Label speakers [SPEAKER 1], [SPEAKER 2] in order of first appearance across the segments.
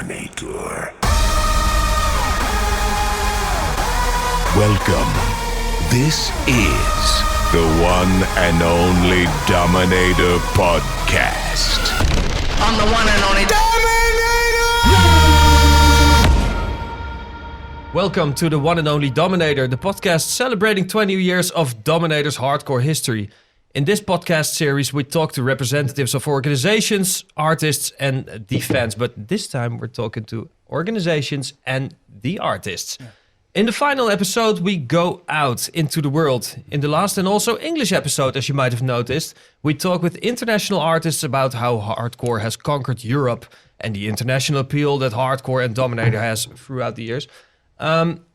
[SPEAKER 1] Dominator. Welcome. This is the One and Only Dominator podcast.
[SPEAKER 2] I'm the one and only Dominator!
[SPEAKER 3] Welcome to the One and Only Dominator, the podcast celebrating 20 years of Dominator's hardcore history. In this podcast series, we talk to representatives of organizations, artists, and the fans. But this time, we're talking to organizations and the artists. Yeah. In the final episode, we go out into the world. In the last and also English episode, as you might have noticed, we talk with international artists about how hardcore has conquered Europe and the international appeal that hardcore and Dominator has throughout the years.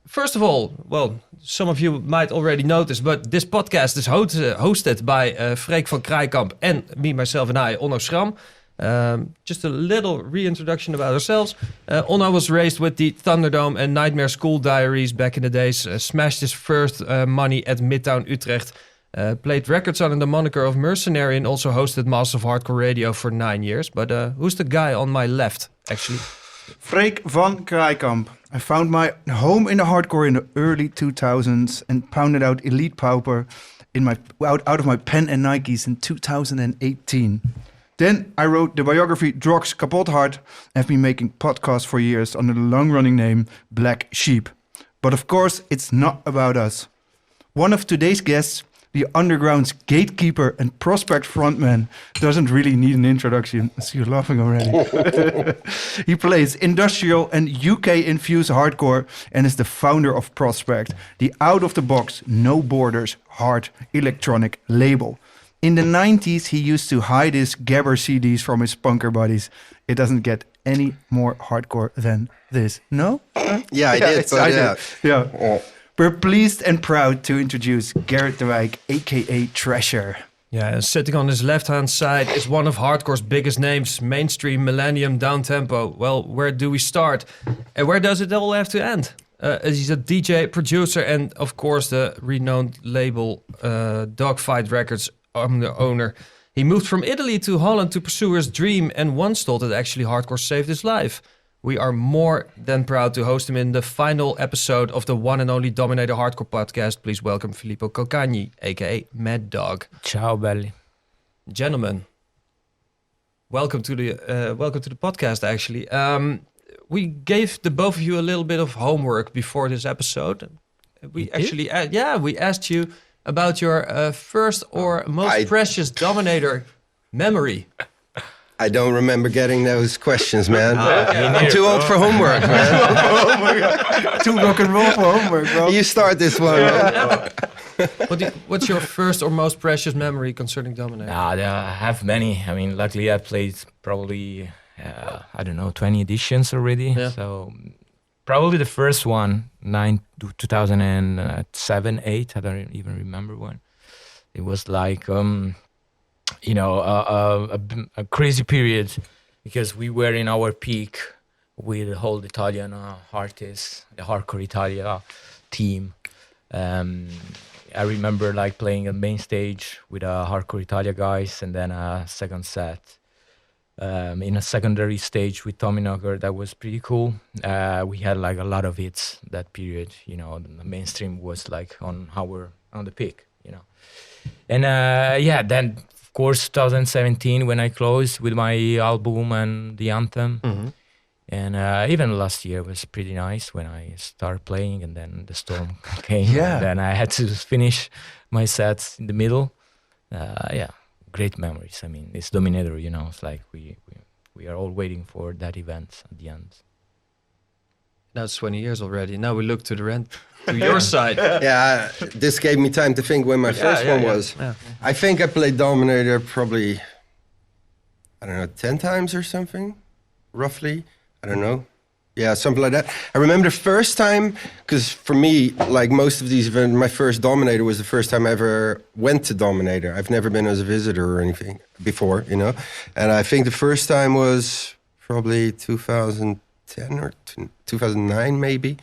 [SPEAKER 3] First of all, well, some of you might already notice, but this podcast is hosted by Freek van Krijkamp and me, myself, and I, Onno Schram. Just a little reintroduction about ourselves. Onno was raised with the Thunderdome and Nightmare School Diaries back in the days. Smashed his first money at Midtown Utrecht. Played records under the moniker of Mercenary and also hosted Master of Hardcore Radio for 9 years. But who's the guy on my left, actually?
[SPEAKER 4] Freek van Krijkamp. I found my home in the hardcore in the early 2000s and pounded out Elite Pauper out of my pen and Nikes in 2018. Then I wrote the biography Drogs Kapot Hard and have been making podcasts for years under the long-running name Black Sheep. But of course, it's not about us. One of today's guests, the underground's gatekeeper and prospect frontman, doesn't really need an introduction. I see you laughing already. He plays industrial and UK-infused hardcore and is the founder of Prospect, the out-of-the-box, no borders, hard electronic label. In the 90s, he used to hide his Gabber CDs from his punker buddies. It doesn't get any more hardcore than this. No?
[SPEAKER 5] Yeah, I did.
[SPEAKER 4] Yeah. Oh. We're pleased and proud to introduce Gerrit de Wijk, a.k.a. Thrasher.
[SPEAKER 3] Yeah, and sitting on his left-hand side is one of hardcore's biggest names, mainstream, millennium, down-tempo. Well, where do we start? And where does it all have to end? He's a DJ, producer, and of course the renowned label Dogfight Records owner. He moved from Italy to Holland to pursue his dream and once thought that actually hardcore saved his life. We are more than proud to host him in the final episode of the One and Only Dominator Hardcore podcast. Please welcome Filippo Calcagni, a.k.a. Mad Dog.
[SPEAKER 6] Ciao, belli.
[SPEAKER 3] Gentlemen, welcome to the podcast, actually. We gave the both of you a little bit of homework before this episode. We asked you about your first or most precious Dominator memory.
[SPEAKER 5] I don't remember getting those questions, man. I'm too old for homework, man.
[SPEAKER 4] Too rock and roll for homework, bro.
[SPEAKER 5] You start this one, man.
[SPEAKER 3] What's your first or most precious memory concerning Dominator?
[SPEAKER 6] I have many. I mean, luckily I played probably, 20 editions already. Yeah. So probably the first one, 2007, 8, I don't even remember when. It was like... a crazy period because we were in our peak with the whole Italian artists, the Hardcore Italia team. I remember like playing a main stage with Hardcore Italia guys and then a second set in a secondary stage with Tommy Knocker. That was pretty cool. We had like a lot of hits that period. You know, the mainstream was like on the peak. You know, and then. Of course, 2017 when I closed with my album and the anthem. Mm-hmm. And even last year was pretty nice when I started playing and then the storm came. Yeah. And then I had to finish my sets in the middle. Great memories. I mean, it's Dominator, you know. It's like we are all waiting for that event at the end.
[SPEAKER 3] Now it's 20 years already. Now we look to your side.
[SPEAKER 5] Yeah, this gave me time to think when my first one was. Yeah. I think I played Dominator probably, 10 times or something, roughly. I don't know. Yeah, something like that. I remember the first time, because for me, like most of these events, my first Dominator was the first time I ever went to Dominator. I've never been as a visitor or anything before, you know. And I think the first time was probably 2010 or 2009 maybe.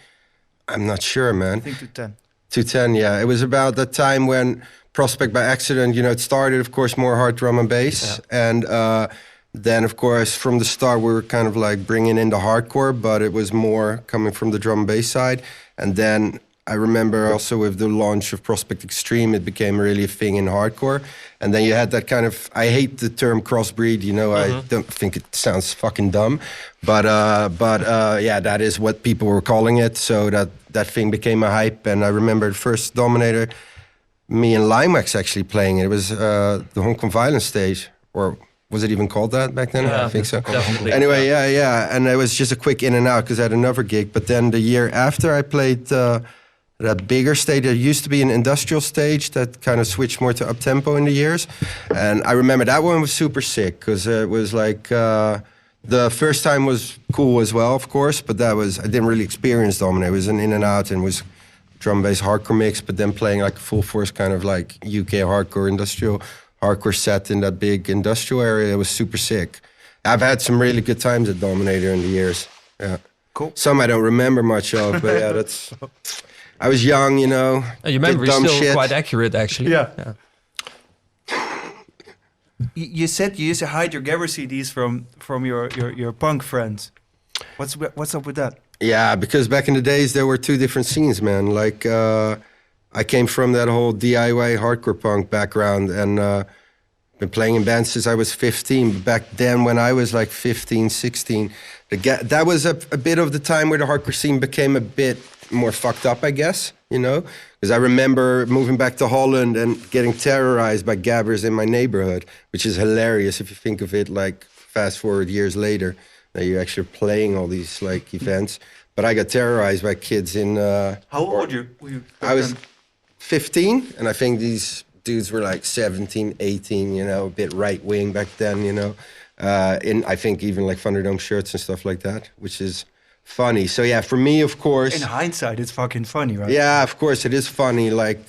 [SPEAKER 5] I'm not sure, man.
[SPEAKER 4] I think 2010.
[SPEAKER 5] 2010, yeah. It was about that time when Prospect by accident, you know, it started, of course, more hard drum and bass. Yeah. And Then, of course, from the start, we were kind of like bringing in the hardcore, but it was more coming from the drum and bass side. And then I remember also with the launch of Prospect Extreme, it became really a thing in hardcore. And then you had that kind of, I hate the term crossbreed, you know, I don't think it sounds fucking dumb. But yeah, that is what people were calling it. So that thing became a hype. And I remember the first Dominator, me and Limax actually playing it. It was the Hong Kong Violence stage, or was it even called that back then?
[SPEAKER 3] Yeah,
[SPEAKER 5] I think so.
[SPEAKER 3] definitely.
[SPEAKER 5] Anyway, yeah. And it was just a quick in and out because I had another gig. But then the year after I played that bigger stage, there used to be an industrial stage that kind of switched more to up-tempo in the years. And I remember that one was super sick because it was like... the first time was cool as well, of course, but I didn't really experience Dominator. It was an in and out and was drum bass hardcore mix, but then playing like a full force kind of like UK hardcore industrial hardcore set in that big industrial area. It was super sick. I've had some really good times at Dominator in the years. Yeah.
[SPEAKER 4] Cool.
[SPEAKER 5] Some I don't remember much of, but yeah, that's... I was young, you know.
[SPEAKER 3] Your memory is
[SPEAKER 5] dumb
[SPEAKER 3] still
[SPEAKER 5] shit.
[SPEAKER 3] quite accurate, actually.
[SPEAKER 4] Yeah. You said you used to hide your Gabber CDs from your punk friends. What's up with that?
[SPEAKER 5] Yeah, because back in the days there were two different scenes, man. Like I came from that whole DIY hardcore punk background and been playing in bands since I was 15. But back then when I was like 15, 16, that was a bit of the time where the hardcore scene became a bit more fucked up, I guess, you know? Because I remember moving back to Holland and getting terrorized by gabbers in my neighborhood, which is hilarious if you think of it like fast forward years later. That you're actually playing all these like events. But I got terrorized by kids in...
[SPEAKER 4] How old were you?
[SPEAKER 5] I was 15, and I think these dudes were like 17, 18, you know, a bit right-wing back then, you know. I think even like Thunderdome shirts and stuff like that, which is funny. So yeah, for me, of course...
[SPEAKER 4] In hindsight, it's fucking funny, right?
[SPEAKER 5] Yeah, of course, it is funny, like...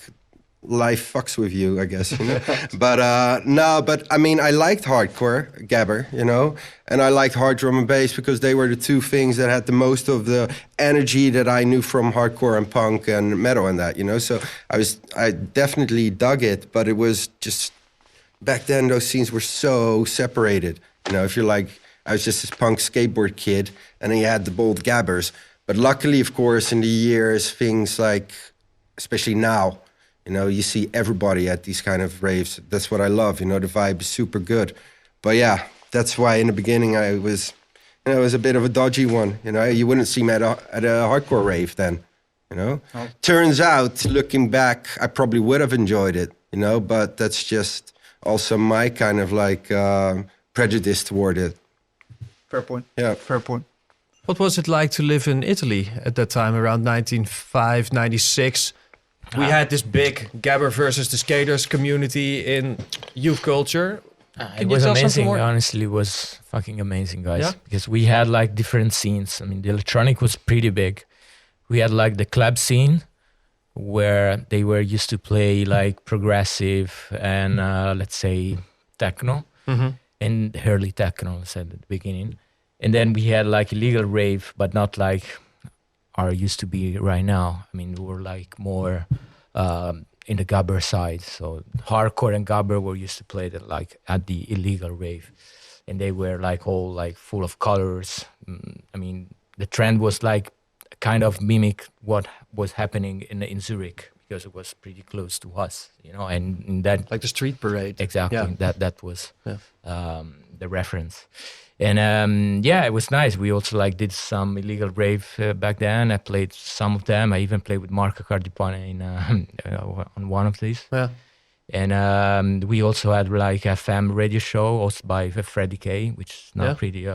[SPEAKER 5] Life fucks with you, I guess, you know. But I mean, I liked hardcore gabber, you know, and I liked hard drum and bass because they were the two things that had the most of the energy that I knew from hardcore and punk and metal and that, you know. So I definitely dug it, but it was just back then those scenes were so separated, you know. If you're like, I was just this punk skateboard kid, and then you had the bold gabbers. But luckily, of course, in the years, things like, especially now. You know, you see everybody at these kind of raves. That's what I love. You know, the vibe is super good. But yeah, that's why in the beginning I was, you know, it was a bit of a dodgy one. You know, you wouldn't see me at a hardcore rave then. You know, turns out looking back, I probably would have enjoyed it. You know, but that's just also my kind of like prejudice toward it.
[SPEAKER 4] Fair point.
[SPEAKER 5] Yeah,
[SPEAKER 4] fair point.
[SPEAKER 3] What was it like to live in Italy at that time, around 1995, 96? We had this big Gabber versus the skaters community in youth culture.
[SPEAKER 6] It was amazing, honestly. It was fucking amazing, guys. Yeah? Because we had like different scenes. I mean, the electronic was pretty big. We had like the club scene where they were used to play like progressive and let's say techno and early techno, I said at the beginning. And then we had like illegal rave, but not like are used to be right now. I mean, we were like more in the gabber side. So hardcore and gabber were used to play that like at the illegal rave, and they were like all like full of colors. I mean, the trend was like kind of mimic what was happening in Zurich because it was pretty close to us, you know. And in that
[SPEAKER 3] like the street parade.
[SPEAKER 6] Exactly. Yeah. That was the reference. And yeah, it was nice. We also like did some illegal rave back then. I played some of them. I even played with Marco Cardipone on one of these. Yeah. And we also had like a FM radio show hosted by Freddie K, which is now pretty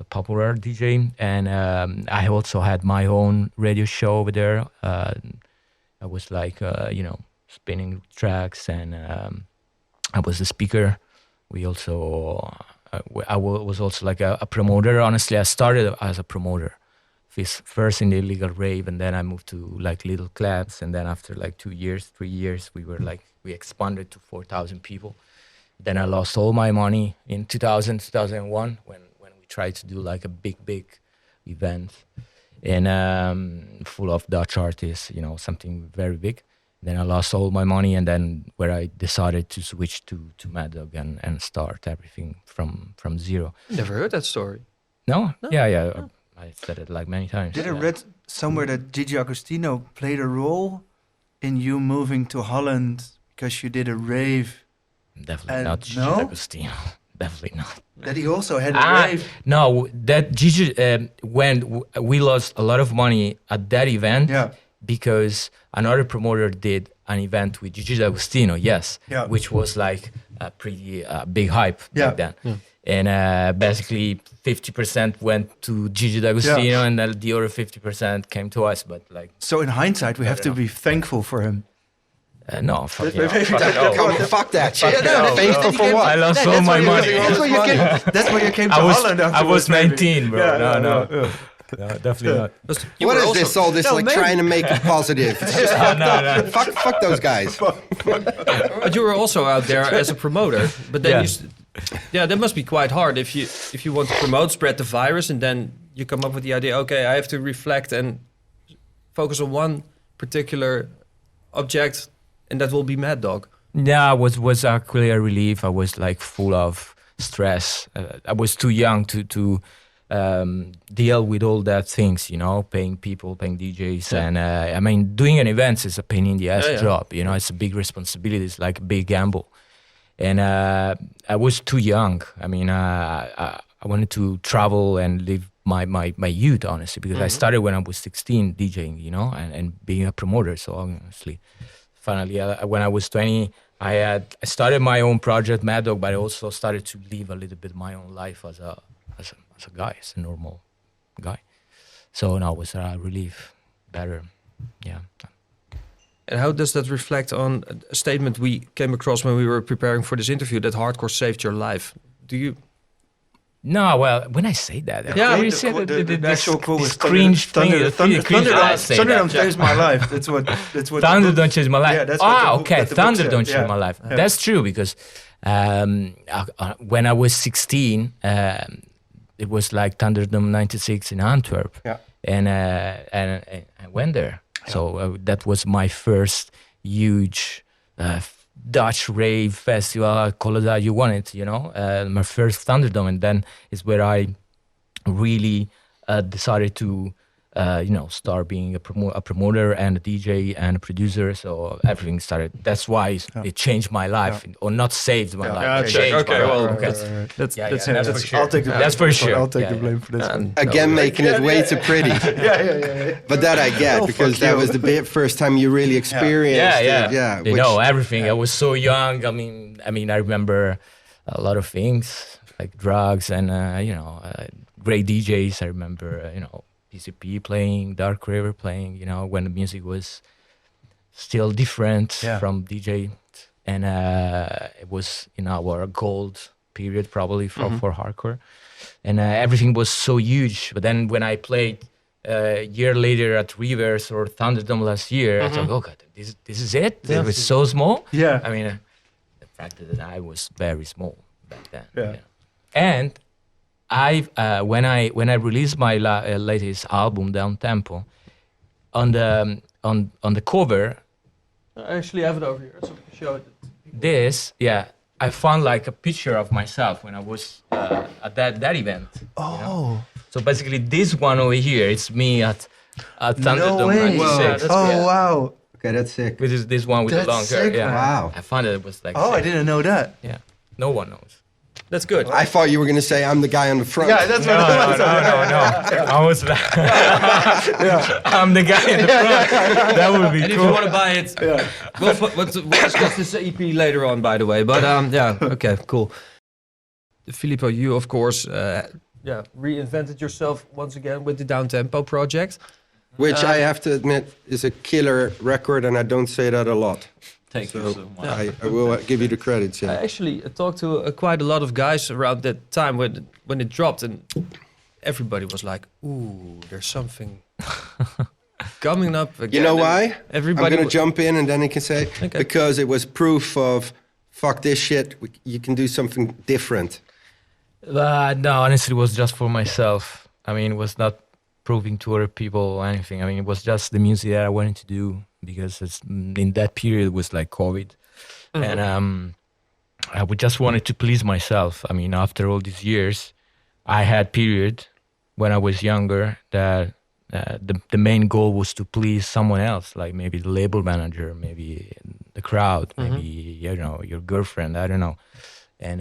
[SPEAKER 6] popular DJ. And I also had my own radio show over there. I was like, you know, spinning tracks, and I was the speaker. We also... I was also like a promoter. Honestly, I started as a promoter. First in the illegal rave, and then I moved to like little clubs. And then after like 3 years, we expanded to 4,000 people. Then I lost all my money in 2001 when we tried to do like a big event and full of Dutch artists, you know, something very big. Then I lost all my money, and then where I decided to switch to Mad Dog and start everything from zero.
[SPEAKER 3] Never heard that story.
[SPEAKER 6] No? Yeah. I said it like many times.
[SPEAKER 4] Did I read somewhere that Gigi Agostino played a role in you moving to Holland because you did a rave?
[SPEAKER 6] Definitely not Gigi
[SPEAKER 4] no?
[SPEAKER 6] D'Agostino. Definitely not.
[SPEAKER 4] That he also had a rave?
[SPEAKER 6] No, that Gigi, when we lost a lot of money at that event, because another promoter did an event with Gigi D'Agostino, which was like a pretty big hype back then. Yeah. And basically 50% went to Gigi D'Agostino, and then the other 50% came to us. But like,
[SPEAKER 4] so in hindsight, we have to be thankful for him.
[SPEAKER 6] No, fuck
[SPEAKER 5] that shit. Thankful for what?
[SPEAKER 6] I lost all my money.
[SPEAKER 4] That's why you came to Holland.
[SPEAKER 6] I was 19, bro. No, definitely not.
[SPEAKER 5] What is this? All this trying to make it positive? It's just fuck those guys.
[SPEAKER 3] But you were also out there as a promoter. But then that must be quite hard if you want to promote, spread the virus, and then you come up with the idea. Okay, I have to reflect and focus on one particular object, and that will be Mad Dog.
[SPEAKER 6] Yeah, it was actually a relief. I was like full of stress. I was too young to deal with all that things, paying people, paying DJs. And I mean, doing an event is a pain in the ass job. It's a big responsibility. It's like a big gamble. And I was too young. I mean, I wanted to travel and live my youth, honestly, because I started when I was 16 DJing, and being a promoter. So honestly, finally, when I was 20, I started my own project, Mad Dog, but I also started to live a little bit my own life as a guy, as a normal guy. So now it was a relief, better, yeah.
[SPEAKER 3] And how does that reflect on a statement we came across when we were preparing for this interview, that hardcore saved your life? Do you? No,
[SPEAKER 6] well, when I say that,
[SPEAKER 4] the actual quote was
[SPEAKER 6] cringe thing.
[SPEAKER 4] Thunder changed my life. That's what.
[SPEAKER 6] Thunder don't change my life.
[SPEAKER 4] Yeah, that's
[SPEAKER 6] okay. Thunder don't change my life. Yeah. That's true, because when I was 16, it was like Thunderdome '96 in Antwerp, and I went there. So that was my first huge Dutch rave festival, call it that you want it, my first Thunderdome. And then is where I really decided to, start being a promoter and a DJ and a producer. So everything started. That's why it changed my life, or not saved my life.
[SPEAKER 4] That's for sure. I'll take the blame.
[SPEAKER 6] That's for sure.
[SPEAKER 4] I'll take the blame for this one.
[SPEAKER 5] Again, making it way too pretty. But that I get, because that was the first time you really experienced it. Yeah.
[SPEAKER 6] Everything. I was so young. I mean, I remember a lot of things like drugs and great DJs. I remember PCP playing, Dark River playing, when the music was still different from DJ. And it was in our gold period, probably, for hardcore. And everything was so huge. But then when I played a year later at Rivers or Thunderdome last year, I thought, oh God, this is it? Yeah. It was so small?
[SPEAKER 4] Yeah.
[SPEAKER 6] I mean, the fact that I was very small back then. Yeah. And when I released my latest album, Down Tempo, on the cover,
[SPEAKER 3] I actually have it over here, so show it.
[SPEAKER 6] This, I found like a picture of myself when I was at that event.
[SPEAKER 4] Oh,
[SPEAKER 6] so basically this one over here, it's me at Thunderdome '96.
[SPEAKER 4] Wow.
[SPEAKER 5] Okay, that's sick.
[SPEAKER 6] This is this one with the long hair. Yeah.
[SPEAKER 5] Wow.
[SPEAKER 6] I found it was like.
[SPEAKER 4] Oh, sick. I didn't know that.
[SPEAKER 6] Yeah. No one knows.
[SPEAKER 3] That's good.
[SPEAKER 5] I thought you were going to say I'm the guy on the front.
[SPEAKER 4] Yeah, that's what I was.
[SPEAKER 6] No. I was I'm the guy in the front. That would be
[SPEAKER 3] and
[SPEAKER 6] cool.
[SPEAKER 3] If you want to buy it, we'll discuss this EP later on, by the way. But okay, cool. Filippo, you of course, reinvented yourself once again with the Down Tempo project,
[SPEAKER 5] which I have to admit is a killer record, and I don't say that a lot.
[SPEAKER 3] Thank you so much.
[SPEAKER 5] I will give you the credits. Yeah.
[SPEAKER 3] I actually talked to quite a lot of guys around that time when it dropped, and everybody was like, "Ooh, there's something coming up again."
[SPEAKER 5] You know why?
[SPEAKER 3] Everybody.
[SPEAKER 5] I'm going to jump in, and then he can say, because it was proof of, fuck this shit, you can do something different.
[SPEAKER 6] No, honestly, it was just for myself. I mean, it was not proving to other people or anything. I mean, it was just the music that I wanted to do because in that period it was like COVID. And I would just wanted to please myself. I mean, after all these years, I had period when I was younger that the main goal was to please someone else, like maybe the label manager, maybe the crowd, maybe, you know, your girlfriend, I don't know. And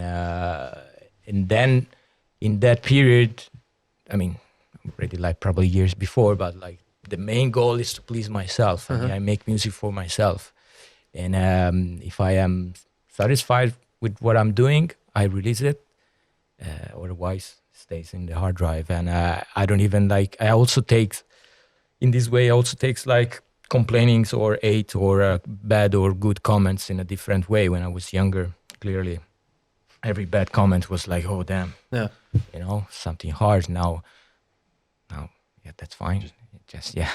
[SPEAKER 6] then in that period, I mean, already like probably years before, but like the main goal is to please myself. I mean, I make music for myself. And if I am satisfied with what I'm doing, I release it. Otherwise, it stays in the hard drive. And I don't even like, I also take, in this way, I also takes like complainings or hate or bad or good comments in a different way. When I was younger, clearly, every bad comment was like, oh, damn.
[SPEAKER 3] Yeah.
[SPEAKER 6] You know, something hard. Now, yeah, that's fine. Just, yeah.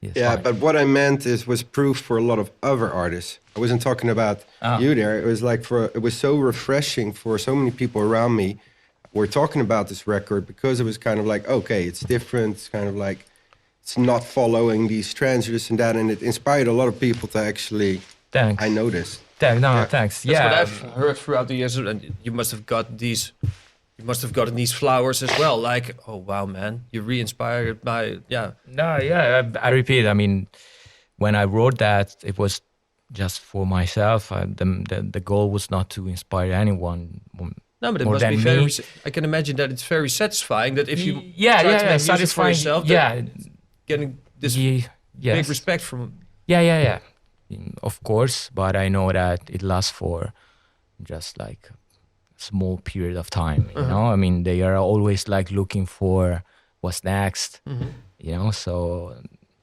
[SPEAKER 5] Yeah, but what I meant was proof for a lot of other artists. I wasn't talking about you there. It was like it was so refreshing for so many people around me. We're talking about this record because it was kind of like, okay, it's different. It's kind of like, it's not following these trends, this and that. And it inspired a lot of people to actually,
[SPEAKER 6] Thanks.
[SPEAKER 5] I noticed.
[SPEAKER 6] Thanks.
[SPEAKER 3] That's what I've heard throughout the years. And you must have got these... You must have gotten these flowers as well. Like, oh wow, man, you're re-inspired by,
[SPEAKER 6] I repeat. I mean, when I wrote that, it was just for myself. The goal was not to inspire anyone.
[SPEAKER 3] No, but it must be very. I can imagine that it's very satisfying that if you try to make music for yourself, getting this big respect from.
[SPEAKER 6] Yeah. Of course, but I know that it lasts for just like small period of time, you know. I mean, they are always like looking for what's next, you know. So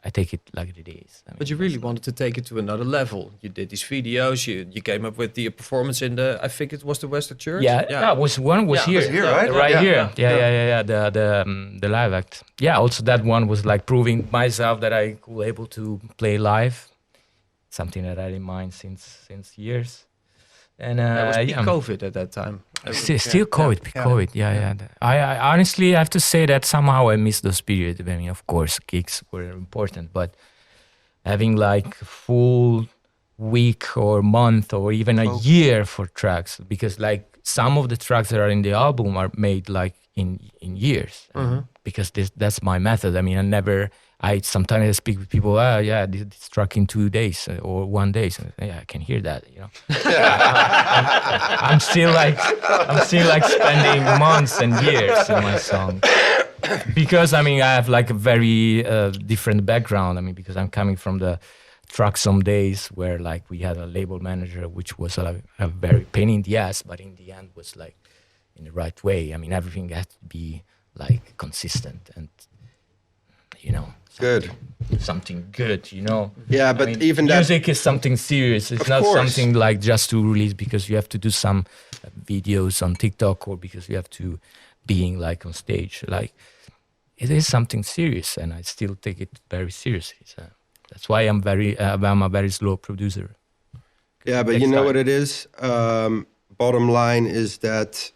[SPEAKER 6] I take it like it is. I mean,
[SPEAKER 3] but you really wanted to take it to another level. You did these videos. You came up with the performance in the. I think it was the Western Church.
[SPEAKER 6] Yeah. Was here,
[SPEAKER 4] right?
[SPEAKER 6] Right here. Yeah. The live act. Yeah. Also, that one was like proving myself that I could able to play live. Something that I had in mind since years. And
[SPEAKER 3] it was COVID at that time.
[SPEAKER 6] Still COVID. Yeah. I honestly have to say that somehow I missed those periods. I mean, of course, gigs were important, but having like full week or month or even a year for tracks, because like some of the tracks that are in the album are made like in years, because that's my method. I mean, I sometimes speak with people. This track in 2 days or 1 day. So, yeah, I can hear that. You know, I'm still like spending months and years in my song because I mean I have like a very different background. I mean, because I'm coming from the track some days where like we had a label manager, which was a very pain in the ass, but in the end was like in the right way. I mean, everything had to be like consistent and you know. Something good, you know.
[SPEAKER 5] Yeah, but I mean, even
[SPEAKER 6] music is something serious. It's not something like just to release because you have to do some videos on TikTok or because you have to being like on stage. Like it is something serious, and I still take it very seriously. So that's why I'm a very slow producer.
[SPEAKER 5] Yeah, but you know what it is. Bottom line is that.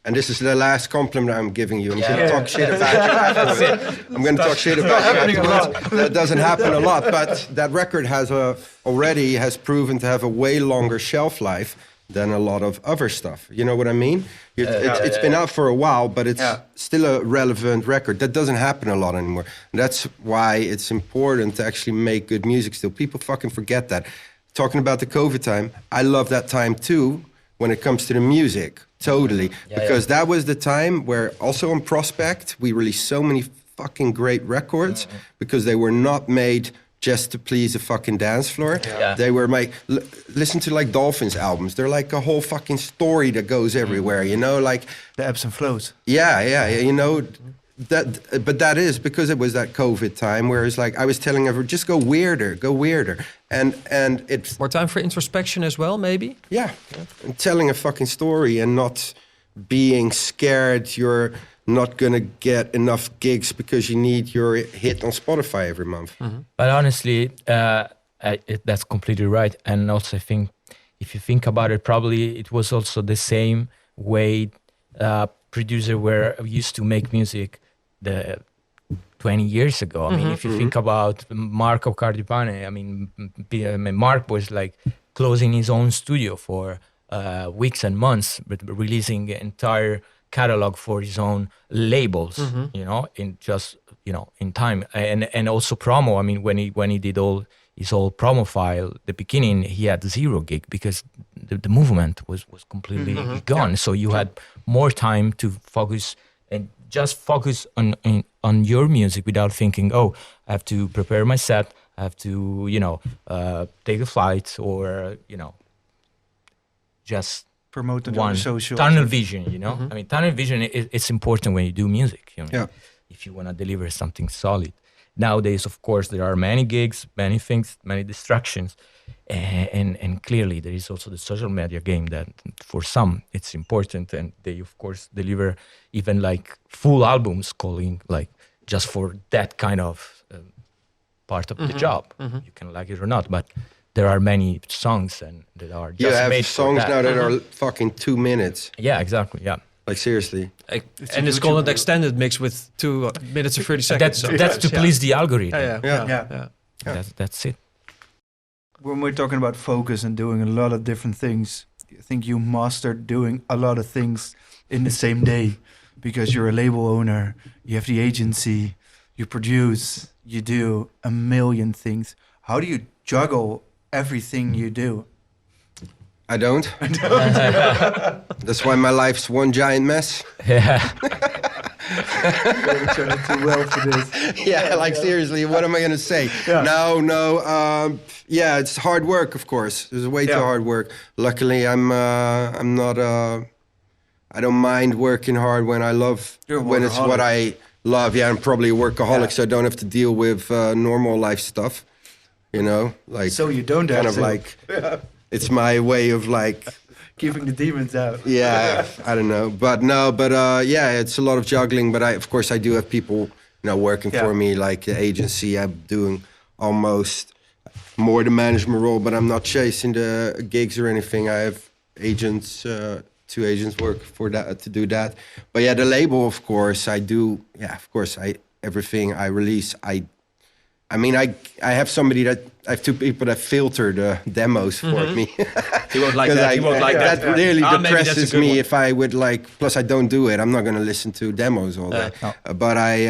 [SPEAKER 5] And this is the last compliment I'm giving you. I'm going to talk shit about you afterwards. I'm going to talk shit about you afterwards. That doesn't happen a lot, but that record already has proven to have a way longer shelf life than a lot of other stuff. You know what I mean? It's been out for a while, but it's still a relevant record. That doesn't happen a lot anymore. And that's why it's important to actually make good music still. People fucking forget that. Talking about the COVID time, I love that time too when it comes to the music. Totally. Because that was the time where also on Prospect, we released so many fucking great records because they were not made just to please the fucking dance floor. They were made, listen to like Dolphins albums. They're like a whole fucking story that goes everywhere, you know, like.
[SPEAKER 4] The ebbs and flows.
[SPEAKER 5] Yeah, you know, but that is because it was that COVID time where it's like, I was telling everyone, just go weirder. And it's
[SPEAKER 3] more time for introspection as well, maybe.
[SPEAKER 5] Yeah, and telling a fucking story and not being scared you're not gonna get enough gigs because you need your hit on Spotify every month.
[SPEAKER 6] But honestly, that's completely right. And also, I think if you think about it, probably it was also the same way producers were used to make music. 20 years ago. I mean, if you think about Marco Cardipane, I mean, Mark was like closing his own studio for weeks and months, but releasing the entire catalog for his own labels, you know, in just, you know, in time. And also promo. I mean, when he did all his whole promo file, the beginning, he had 0 gig because the movement was completely gone. So you had more time to focus and just focus on your music without thinking, oh, I have to prepare my set, I have to, you know, take a flight, or, you know, just
[SPEAKER 4] Promote it on
[SPEAKER 6] one
[SPEAKER 4] the social.
[SPEAKER 6] tunnel vision, you know. I mean, tunnel vision it's important when you do music, you know,
[SPEAKER 5] Yeah.
[SPEAKER 6] if you want to deliver something solid. Nowadays, of course, there are many gigs, many things, many distractions, and clearly there is also the social media game that for some it's important, and they of course deliver even like full albums, calling like just for that kind of part of the job. You can like it or not, but there are many songs and that are just
[SPEAKER 5] You have
[SPEAKER 6] made for
[SPEAKER 5] songs
[SPEAKER 6] that.
[SPEAKER 5] now that are fucking 2 minutes.
[SPEAKER 6] Yeah, exactly. Yeah.
[SPEAKER 5] Like seriously.
[SPEAKER 3] And it's called an extended mix with 2 minutes and 30 seconds.
[SPEAKER 6] That's to please the algorithm.
[SPEAKER 4] Yeah.
[SPEAKER 6] That's it.
[SPEAKER 4] When we're talking about focus and doing a lot of different things, I think you mastered doing a lot of things in the same day, because you're a label owner, you have the agency, you produce, you do a million things. How do you juggle everything you do?
[SPEAKER 5] I don't. That's why my life's one giant mess.
[SPEAKER 6] Yeah.
[SPEAKER 4] You're trying too well for this.
[SPEAKER 5] Yeah, like seriously, what am I gonna say?
[SPEAKER 4] Yeah.
[SPEAKER 5] No. Yeah, it's hard work, of course. There's way too hard work. Luckily, I'm not. I don't mind working hard when I love.
[SPEAKER 4] You're a
[SPEAKER 5] When it's what I love. Yeah, I'm probably a workaholic, so I don't have to deal with normal life stuff. You know, like
[SPEAKER 4] So you don't have
[SPEAKER 5] kind of
[SPEAKER 4] to.
[SPEAKER 5] like. It's my way of like.
[SPEAKER 4] Keeping the demons out.
[SPEAKER 5] Yeah, I don't know, but yeah, it's a lot of juggling. But of course, I do have people, you know, working for me, like the agency. I'm doing almost more the management role, but I'm not chasing the gigs or anything. I have agents, 2 agents work for that to do that. But yeah, the label, of course, I do. Yeah, of course, everything I release, I mean, I have somebody that I have 2 people that filter the demos for me.
[SPEAKER 3] He won't like that. He won't like that.
[SPEAKER 5] That really
[SPEAKER 3] Maybe that's a
[SPEAKER 5] depresses
[SPEAKER 3] good
[SPEAKER 5] me
[SPEAKER 3] one.
[SPEAKER 5] if I would like. Plus, I don't do it. I'm not going to listen to demos all day.
[SPEAKER 4] No.
[SPEAKER 5] But I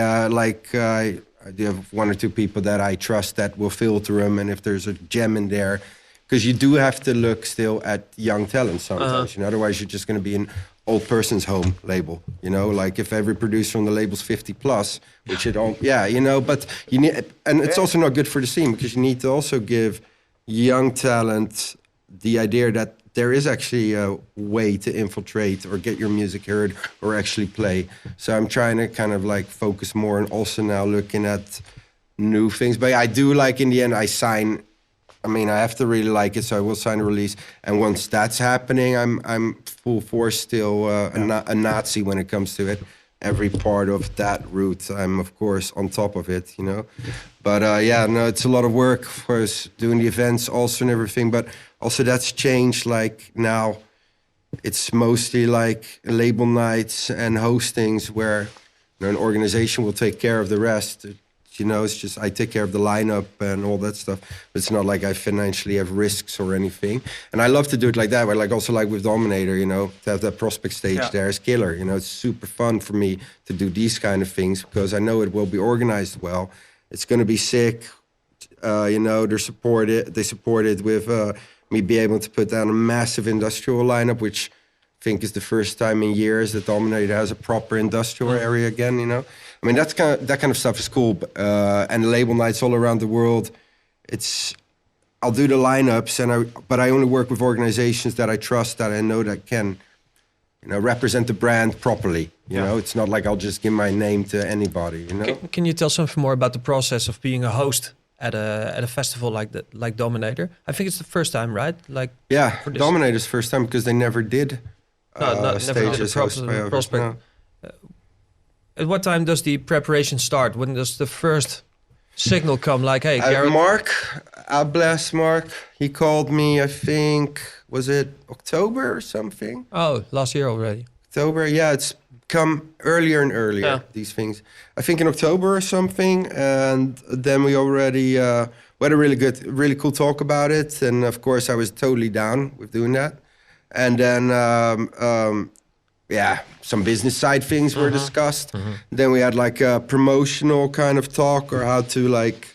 [SPEAKER 5] I do have 1 or 2 people that I trust that will filter them, and if there's a gem in there, because you do have to look still at young talent sometimes. You know, otherwise you're just going to be an old person's home label. You know, like if every producer on the label's 50 plus, which it all, you know. But you need, and it's also not good for the scene, because you need to also give young talent the idea that there is actually a way to infiltrate or get your music heard or actually play. So I'm trying to kind of like focus more, and also now looking at new things. But I do like, in the end, I sign. I mean, I have to really like it, so I will sign a release. And once that's happening, I'm full force still a Nazi when it comes to it. Every part of that route, I'm of course on top of it, you know. But yeah, no, it's a lot of work, of course, doing the events also and everything. But also that's changed. Like now, it's mostly like label nights and hostings where, you know, an organization will take care of the rest. You know, it's just I take care of the lineup and all that stuff. But it's not like I financially have risks or anything. And I love to do it like that. But like also like with Dominator, you know, to have that prospect stage there is killer. You know, it's super fun for me to do these kind of things, because I know it will be organized well. It's going to be sick. You know, they support it with me be able to put down a massive industrial lineup, which I think is the first time in years that Dominator has a proper industrial area again, you know. I mean, that kind of stuff is cool. And the label nights all around the world, I'll do the lineups, but I only work with organizations that I trust, that I know that can, you know, represent the brand properly. You know, it's not like I'll just give my name to anybody, you know.
[SPEAKER 3] Can you tell something more about the process of being a host at a festival like Dominator? I think it's the first time, right? Like
[SPEAKER 5] Dominator's first time, because they never did
[SPEAKER 3] never
[SPEAKER 5] stages
[SPEAKER 3] did
[SPEAKER 5] hosted by others.
[SPEAKER 3] prospect.
[SPEAKER 5] No.
[SPEAKER 3] At what time does the preparation start? When does the first signal come? Like, hey, Garrett.
[SPEAKER 5] Mark, I bless Mark. He called me, I think, was it October or something?
[SPEAKER 3] Oh, last year already.
[SPEAKER 5] October, yeah. It's come earlier and earlier.
[SPEAKER 3] Yeah.
[SPEAKER 5] These things, I think in October or something, and then we already we had a really cool talk about it. And of course, I was totally down with doing that. And then some business side things were discussed. Then we had like a promotional kind of talk, or how to like,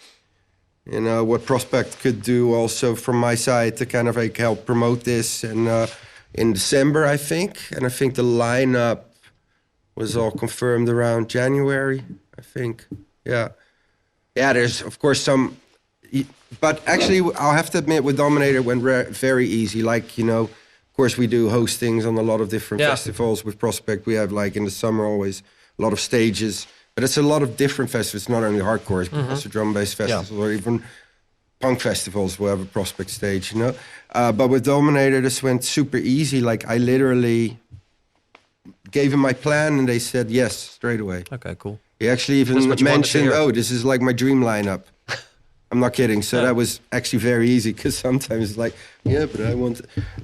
[SPEAKER 5] you know, what Prospect could do also from my side to kind of like help promote this. And in December, I think, and I think the lineup was all confirmed around January, I think. Yeah. There's of course some, but actually I'll have to admit with Dominator it went very easy. Like, you know, of course we do hostings on a lot of different festivals with Prospect. We have like in the summer always a lot of stages, but it's a lot of different festivals, not only hardcore, but also drum-based festivals or even punk festivals will have a Prospect stage, you know. But with Dominator, this went super easy. Like I literally gave him my plan and they said yes straight away.
[SPEAKER 3] Okay, cool.
[SPEAKER 5] He actually even mentioned,
[SPEAKER 3] hear.
[SPEAKER 5] oh, this is like my dream lineup. I'm not kidding. So that was actually very easy, because sometimes it's like, yeah, but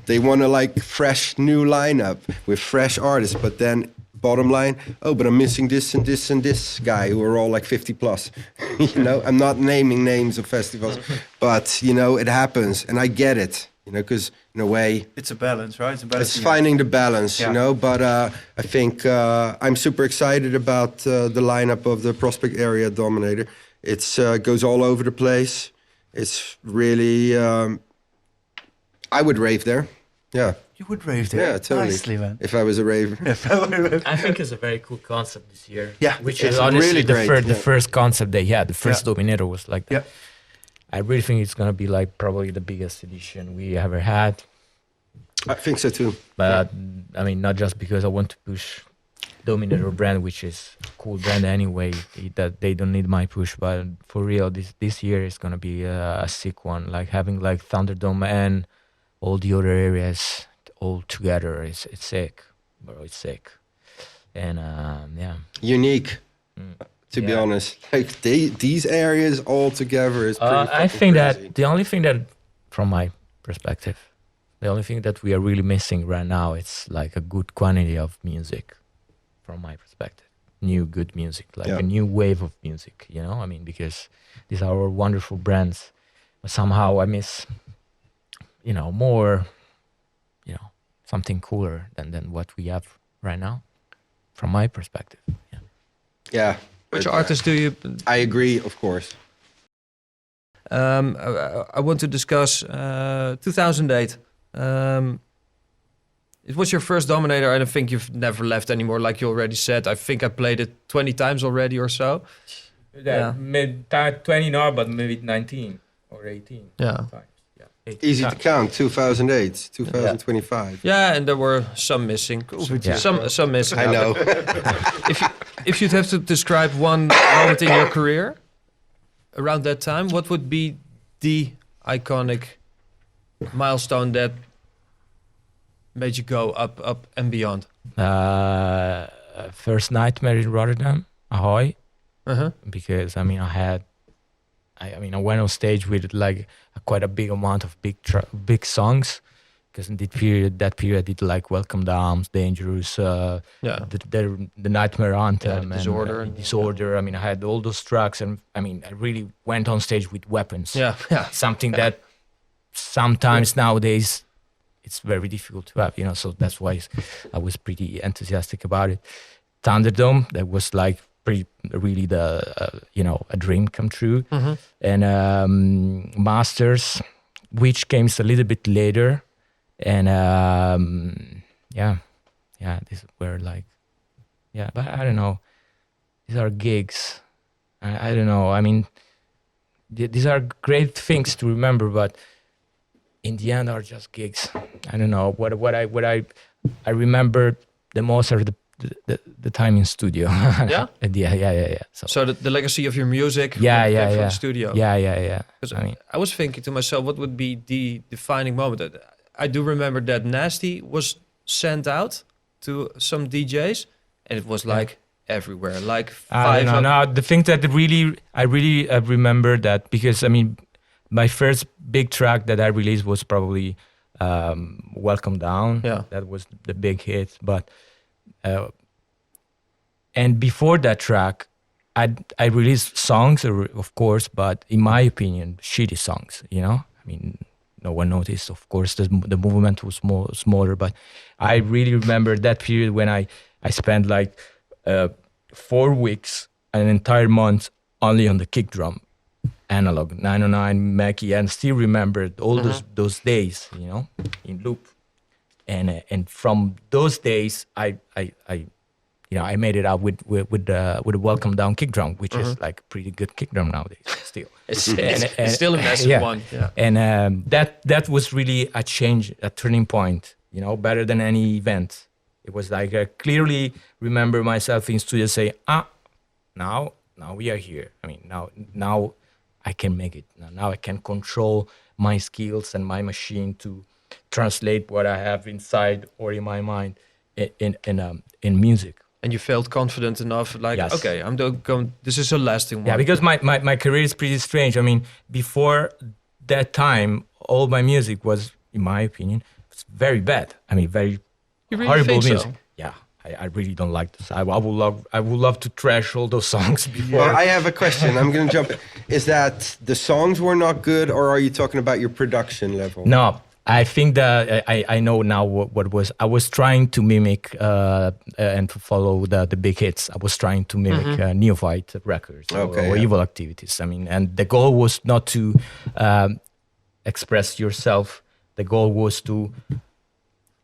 [SPEAKER 5] they want to like fresh new lineup with fresh artists. But then bottom line, oh, but I'm missing this and this and this guy who are all like 50 plus. You know, I'm not naming names of festivals, but you know, it happens and I get it, you know, because in a way,
[SPEAKER 4] It's a balance, right?
[SPEAKER 5] it's finding the balance, you know. But I think I'm super excited about the lineup of the Prospect area Dominator. It's goes all over the place. It's really, I would rave there. Yeah.
[SPEAKER 4] You would rave there.
[SPEAKER 5] Yeah, totally.
[SPEAKER 4] Nicely, man.
[SPEAKER 5] If I was a raver.
[SPEAKER 6] I think it's a very cool concept this year.
[SPEAKER 4] Yeah,
[SPEAKER 6] which
[SPEAKER 5] it's
[SPEAKER 6] is honestly
[SPEAKER 5] really great,
[SPEAKER 6] the first concept they had. The first Dominator was like that.
[SPEAKER 4] Yeah.
[SPEAKER 6] I really think it's gonna be like probably the biggest edition we ever had.
[SPEAKER 5] I think so too.
[SPEAKER 6] But I mean, not just because I want to push Dominator brand, which is a cool brand anyway, that they don't need my push. But for real, this year is gonna be a sick one. Like having like Thunderdome and all the other areas all together, it's sick, bro. It's sick, and
[SPEAKER 5] Unique. To be honest, like these areas all together is pretty
[SPEAKER 6] I think
[SPEAKER 5] crazy.
[SPEAKER 6] that the only thing that, from my perspective, the only thing that we are really missing right now, it's like a good quantity of music, from my perspective. New good music, like a new wave of music, you know? I mean, because these are our wonderful brands, but somehow I miss, you know, more, you know, something cooler than what we have right now, from my perspective.
[SPEAKER 5] Yeah.
[SPEAKER 3] Which artists do you...
[SPEAKER 5] I agree, of course.
[SPEAKER 3] I want to discuss 2008. It was your first Dominator, and I think you've never left anymore, like you already said. I think I played it 20 times already or so.
[SPEAKER 6] Maybe 20 now, but maybe 19 or 18
[SPEAKER 3] Yeah.
[SPEAKER 6] times. Yeah, 18
[SPEAKER 5] Easy to
[SPEAKER 6] times.
[SPEAKER 5] count, 2008, 2025.
[SPEAKER 3] Yeah, and there were some missing. Some missing.
[SPEAKER 5] I know.
[SPEAKER 3] If you'd have to describe one moment in your career around that time, what would be the iconic milestone that made you go up and beyond?
[SPEAKER 6] First Nightmare in Rotterdam, Ahoy.
[SPEAKER 3] Uh-huh.
[SPEAKER 6] Because I mean, I went on stage with like quite a big amount of big songs. Because in that period, I did like Welcome the Arms, Dangerous, the Nightmare Anthem,
[SPEAKER 3] Disorder.
[SPEAKER 6] and Disorder. I mean, I had all those tracks, and I mean, I really went on stage with weapons.
[SPEAKER 3] Yeah.
[SPEAKER 6] Something that sometimes nowadays it's very difficult to have, you know. So that's why I was pretty enthusiastic about it. Thunderdome, that was like really the a dream come true.
[SPEAKER 3] Mm-hmm.
[SPEAKER 6] And Masters, which came a little bit later. And these were like, but I don't know. These are gigs. I don't know. I mean, these are great things to remember, but in the end, are just gigs. I don't know. What I remember the most are the time in studio.
[SPEAKER 3] Yeah?
[SPEAKER 6] Yeah.
[SPEAKER 3] So the legacy of your music from the studio.
[SPEAKER 6] Yeah.
[SPEAKER 3] I was thinking to myself, what would be the defining moment? I do remember that Nasty was sent out to some DJs, and it was like everywhere, like five.
[SPEAKER 6] No. The thing that I really remember that, because I mean, my first big track that I released was probably Welcome Down.
[SPEAKER 3] Yeah,
[SPEAKER 6] that was the big hit. But And before that track, I released songs, of course, but in my opinion, shitty songs. You know, I mean, no one noticed. Of course, the movement was smaller, but I really remember that period when I spent like 4 weeks, an entire month only on the kick drum, analog 909 Mackie, and still remember all those days, you know, in loop. And from those days, I made it out with the Welcome Down kick drum, which is like a pretty good kick drum nowadays. Still,
[SPEAKER 3] it's still a massive one. Yeah.
[SPEAKER 6] And that was really a change, a turning point. You know, better than any event. It was like I clearly remember myself in studio say, now we are here. I mean, now I can make it. Now I can control my skills and my machine to translate what I have inside or in my mind in music.
[SPEAKER 3] And you felt confident enough, like,
[SPEAKER 6] yes.
[SPEAKER 3] Okay, I'm going. This is a lasting one.
[SPEAKER 6] Yeah, because my career is pretty strange. I mean, before that time, all my music was, in my opinion, very bad. I mean, very horrible music. So? Yeah, I really don't like this. I would love to trash all those songs before.
[SPEAKER 5] Well, I have a question. I'm going to jump in. Is that the songs were not good, or are you talking about your production level?
[SPEAKER 6] No. I think that I know now what was. I was trying to mimic and to follow the big hits. I was trying to mimic neophyte records or evil activities. I mean, and the goal was not to express yourself. The goal was to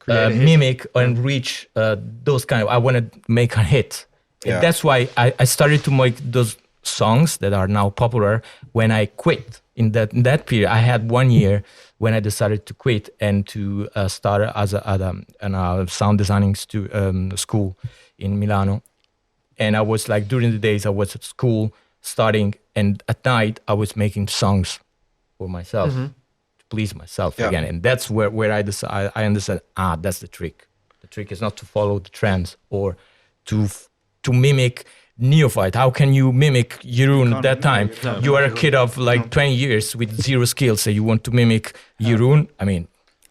[SPEAKER 6] mimic and reach those kind of. I want to make a hit. Yeah. And that's why I started to make those songs that are now popular when I quit. In that period, I had 1 year when I decided to quit and to start as a sound designing school in Milano. And I was like, during the days I was at school studying, and at night I was making songs for myself to please myself again. And that's where I understand, that's the trick. The trick is not to follow the trends or to mimic neophyte. How can you mimic Jeroen at that time? No, you are a kid of like 20 years with zero skills, so you want to mimic Jeroen? I mean,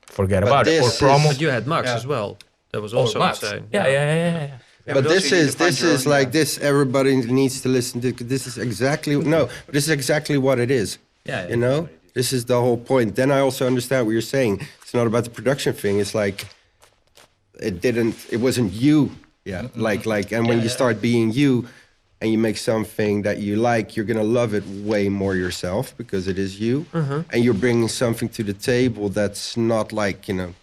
[SPEAKER 6] forget about it. Or promo.
[SPEAKER 3] But you had Max as well. That was also insane.
[SPEAKER 6] Yeah.
[SPEAKER 5] But this is like this. Everybody needs to listen to. This is exactly This is exactly what it is.
[SPEAKER 6] Yeah.
[SPEAKER 5] You know, this is the whole point. Then I also understand what you're saying. It's not about the production thing. It's like it wasn't you. Yeah, and when you start being you, and you make something that you like, you're gonna love it way more yourself because it is you, and you're bringing something to the table that's not like, you know,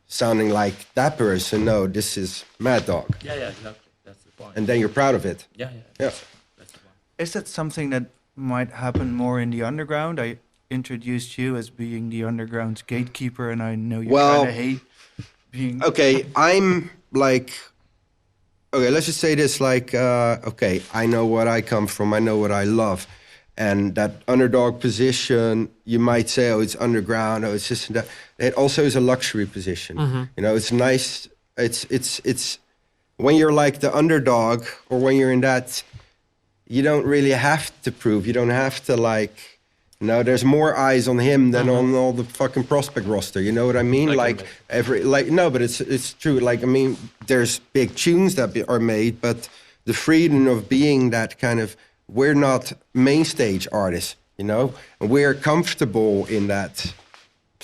[SPEAKER 5] sounding like that person. No, this is Mad Dog.
[SPEAKER 6] Yeah, exactly. That's the point.
[SPEAKER 5] And then you're proud of it.
[SPEAKER 6] Yeah.
[SPEAKER 5] That's
[SPEAKER 6] the point.
[SPEAKER 4] Is that something that might happen more in the underground? I introduced you as being the underground's gatekeeper, and I know you kind of hate being...
[SPEAKER 5] Okay, I'm like... Okay, let's just say this, like, I know what I come from, I know what I love. And that underdog position, you might say, it's underground, it's this and that. It also is a luxury position. You know, it's nice. It's when you're like the underdog, or when you're in that, you don't really have to prove. You don't have to like, there's more eyes on him than on all the fucking prospect roster. You know what I mean? But it's true. Like, I mean, there's big tunes that are made, but the freedom of being that kind of, we're not main stage artists, you know? And we're comfortable in that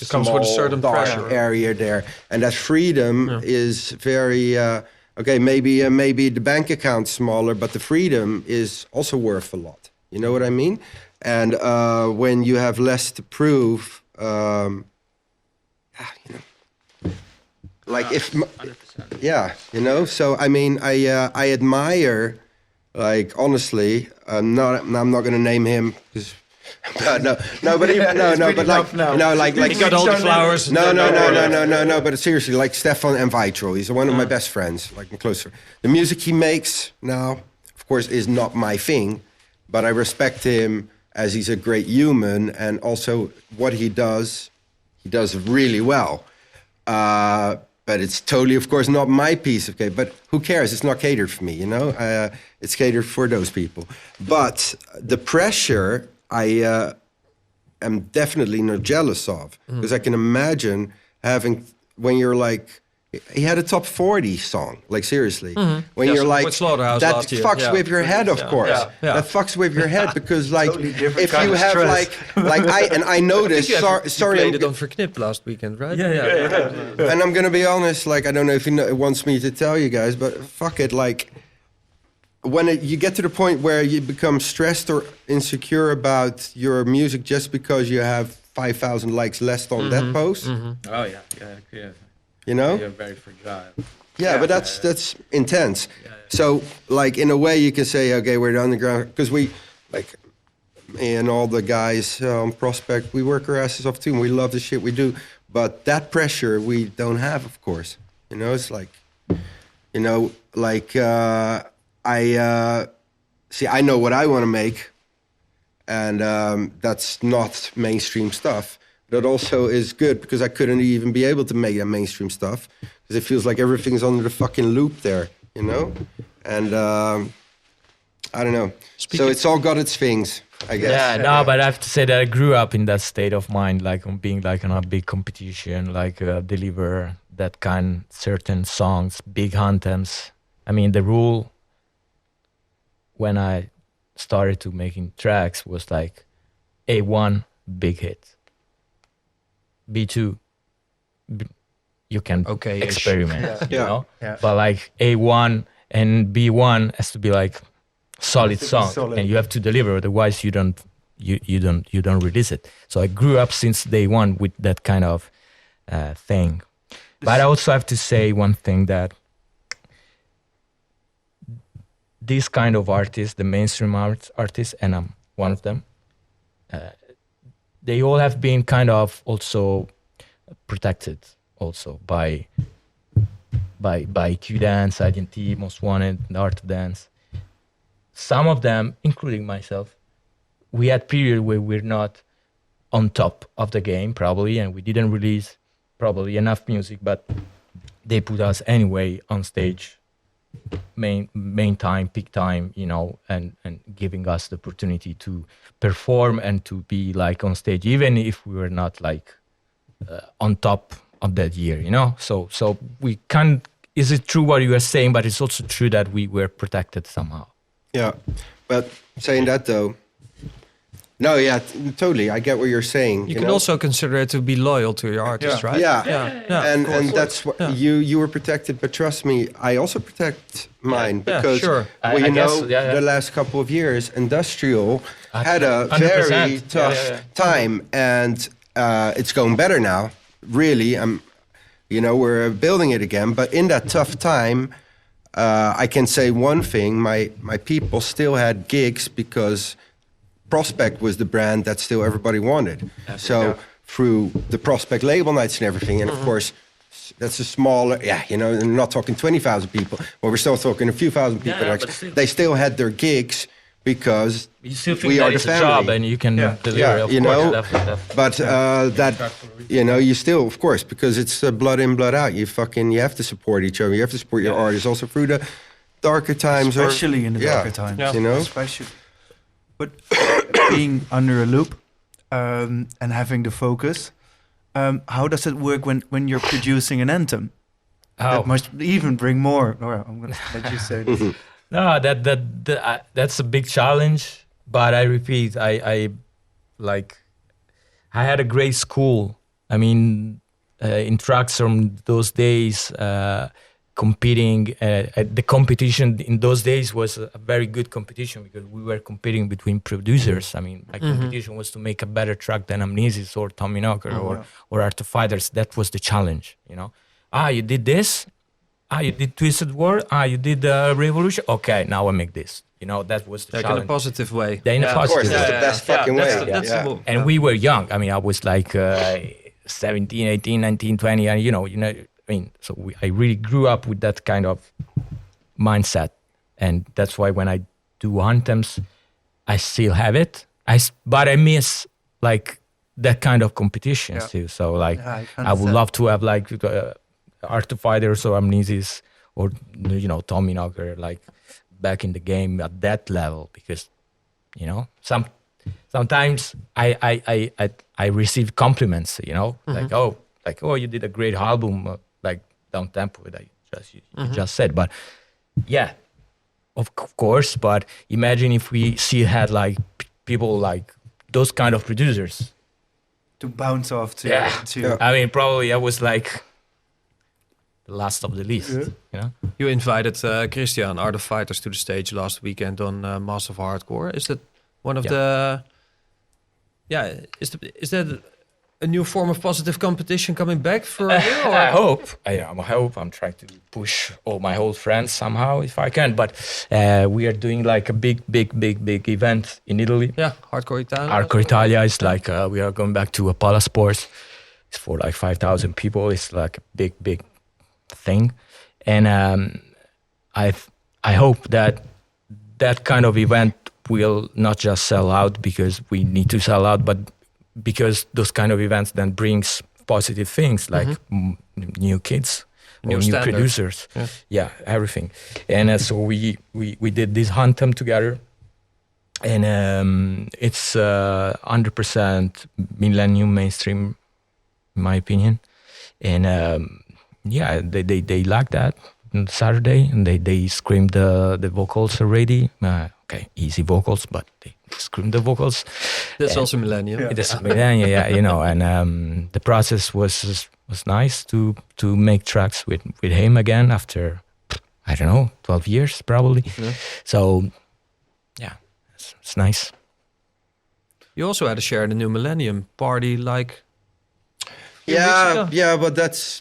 [SPEAKER 3] it comes with a certain pressure
[SPEAKER 5] area there. And that freedom is very, maybe the bank account's smaller, but the freedom is also worth a lot. You know what I mean? And when you have less to prove, like if, 100%. So I mean, I admire, like, honestly, I'm not going to name him because, but
[SPEAKER 3] he got all the flowers.
[SPEAKER 5] No, but seriously, like Stefan and Vitro, he's one of my best friends, like my closer. The music he makes now, of course, is not my thing, but I respect him as he's a great human, and also what he does really well. But it's totally, of course, not my piece of cake. But who cares? It's not catered for me, you know? It's catered for those people. But the pressure, I am definitely not jealous of. Because I can imagine having, when you're like he had a top 40 song. Like seriously, when
[SPEAKER 3] Yeah,
[SPEAKER 5] you're
[SPEAKER 3] so
[SPEAKER 5] like
[SPEAKER 3] with Slaughterhouse
[SPEAKER 5] that
[SPEAKER 3] last year.
[SPEAKER 5] fucks
[SPEAKER 3] Yeah.
[SPEAKER 5] with your head, of course.
[SPEAKER 3] Yeah.
[SPEAKER 5] That fucks with your head because like
[SPEAKER 4] Totally different
[SPEAKER 5] if
[SPEAKER 4] kind
[SPEAKER 5] you
[SPEAKER 4] of
[SPEAKER 5] have
[SPEAKER 4] stress.
[SPEAKER 5] like I noticed.
[SPEAKER 3] You
[SPEAKER 5] Sorry,
[SPEAKER 3] played
[SPEAKER 5] I'm
[SPEAKER 3] it on Verknipt last weekend, right?
[SPEAKER 6] Yeah.
[SPEAKER 5] and I'm gonna be honest. Like I don't know if he wants me to tell you guys, but fuck it. Like when you get to the point where you become stressed or insecure about your music just because you have 5,000 likes less on that post,
[SPEAKER 6] Oh yeah.
[SPEAKER 5] you know.
[SPEAKER 6] You're very fragile.
[SPEAKER 5] Yeah, but that's intense. So, like in a way, you can say, okay, we're the underground because we, like, me and all the guys on Prospect, we work our asses off too. And we love the shit we do, but that pressure we don't have, of course. You know, it's like, you know, like I know what I want to make, and that's not mainstream stuff. That also is good because I couldn't even be able to make that mainstream stuff because it feels like everything's under the fucking loop there, you know? And I don't know. So it's all got its things, I guess.
[SPEAKER 6] Yeah, no, but I have to say that I grew up in that state of mind, like on being like on a big competition, like deliver that kind certain songs, big anthems. I mean, the rule when I started to making tracks was like A1, big hit. B2, you can
[SPEAKER 3] Okay-ish.
[SPEAKER 6] experiment, you
[SPEAKER 5] Yeah.
[SPEAKER 6] know.
[SPEAKER 4] Yeah.
[SPEAKER 6] But like A1 and B1 has to be like solid song,
[SPEAKER 4] solid.
[SPEAKER 6] and you have to deliver. Otherwise, you don't release it. So I grew up since day one with that kind of thing. But I also have to say one thing that these kind of artists, the mainstream artists, and I'm one of them. They all have been kind of also protected also by Q Dance, IDT, Most Wanted, the Art of Dance. Some of them, including myself, we had period where we're not on top of the game probably, and we didn't release probably enough music, but they put us anyway on stage, main time, peak time, you know, and giving us the opportunity to perform and to be like on stage, even if we were not like on top of that year, you know. So we can't. Is it true what you are saying? But it's also true that we were protected somehow.
[SPEAKER 5] Yeah, but saying that though, no, yeah, totally. I get what you're saying.
[SPEAKER 3] You can
[SPEAKER 5] know?
[SPEAKER 3] also consider it to be loyal to your artist, right?
[SPEAKER 5] Yeah, and that's what you were protected. But trust me, I also protect mine because
[SPEAKER 3] sure.
[SPEAKER 5] well,
[SPEAKER 6] I
[SPEAKER 5] you
[SPEAKER 6] guess,
[SPEAKER 5] know,
[SPEAKER 6] yeah.
[SPEAKER 5] the last couple of years, industrial had a
[SPEAKER 6] 100%.
[SPEAKER 5] very tough time, and it's going better now. Really, you know, we're building it again. But in that tough time, I can say one thing: my people still had gigs because Prospect was the brand that still everybody wanted. So through the Prospect label nights and everything, and of course, that's a smaller, you know, I'm not talking 20,000 people, but we're still talking a few thousand people.
[SPEAKER 6] Yeah, but still.
[SPEAKER 5] They still had their gigs because
[SPEAKER 6] You still think
[SPEAKER 5] we
[SPEAKER 6] that
[SPEAKER 5] are the
[SPEAKER 6] it's a
[SPEAKER 5] family.
[SPEAKER 6] job and you can deliver.
[SPEAKER 5] Yeah,
[SPEAKER 6] of
[SPEAKER 5] you
[SPEAKER 6] course,
[SPEAKER 5] know,
[SPEAKER 6] definitely.
[SPEAKER 5] but that, you know, you still, of course, because it's blood in, blood out. You have to support each other. You have to support your artists also through the darker times.
[SPEAKER 4] Especially in the darker times.
[SPEAKER 5] You know?
[SPEAKER 4] Especially. But being under a loop and having the focus, how does it work when you're producing an anthem? That must even bring more. Or I'm going to let you say this.
[SPEAKER 6] No, that's a big challenge. But I repeat, I had a great school. I mean, in tracks from those days, competing. The competition in those days was a very good competition because we were competing between producers. I mean, my competition was to make a better track than Amnesis or Tommy Knocker or Art of Fighters. That was the challenge, you know. You did this. You did Twisted World. You did Revolution. Okay, now I make this. You know, that was the
[SPEAKER 3] Like
[SPEAKER 6] challenge.
[SPEAKER 3] in a positive way.
[SPEAKER 6] In a
[SPEAKER 5] Of
[SPEAKER 6] positive
[SPEAKER 5] course,
[SPEAKER 6] way.
[SPEAKER 5] it's the best fucking way.
[SPEAKER 3] That's
[SPEAKER 5] Yeah.
[SPEAKER 3] the move.
[SPEAKER 6] And we were young. I mean, I was like 17, 18, 19, 20. And, you know, I mean, so I really grew up with that kind of mindset. And that's why when I do anthems, I still have it. But I miss like that kind of competitions too. So like, I would love to have like Art of Fighters or Amnesis or, you know, Tommy Knocker, like back in the game at that level, because, you know, sometimes I receive compliments, you know, like, oh, you did a great album, like down tempo that you just said. But yeah, of course. But imagine if we had like people like those kind of producers.
[SPEAKER 4] To bounce off to.
[SPEAKER 6] I mean, probably I was like the last of the least. Yeah. You know,
[SPEAKER 3] you invited Christian, Art of Fighters, to the stage last weekend on Master of Hardcore. Is that one of the? Yeah, is that a new form of positive competition coming back for you? Or?
[SPEAKER 6] I hope. I'm trying to push all my old friends somehow if I can. But we are doing like a big event in Italy.
[SPEAKER 3] Yeah, Hardcore Italia.
[SPEAKER 6] Hardcore Italia is like we are going back to Apollo Sports. It's for like 5,000 people. It's like a big thing, and I hope that kind of event will not just sell out because we need to sell out, but because those kind of events then brings positive things like new kids, new producers, everything. And so we did this anthem together, and it's 100% millennium mainstream, in my opinion. And they like that on Saturday, and they screamed the vocals already. Okay, easy vocals, but they screamed the vocals.
[SPEAKER 3] That's also millennium.
[SPEAKER 6] It is millennium, yeah, you know. And the process was nice to make tracks with him again after, I don't know, 12 years probably. Yeah. So yeah, it's nice.
[SPEAKER 3] You also had a share in the new millennium party, like.
[SPEAKER 5] Yeah, but that's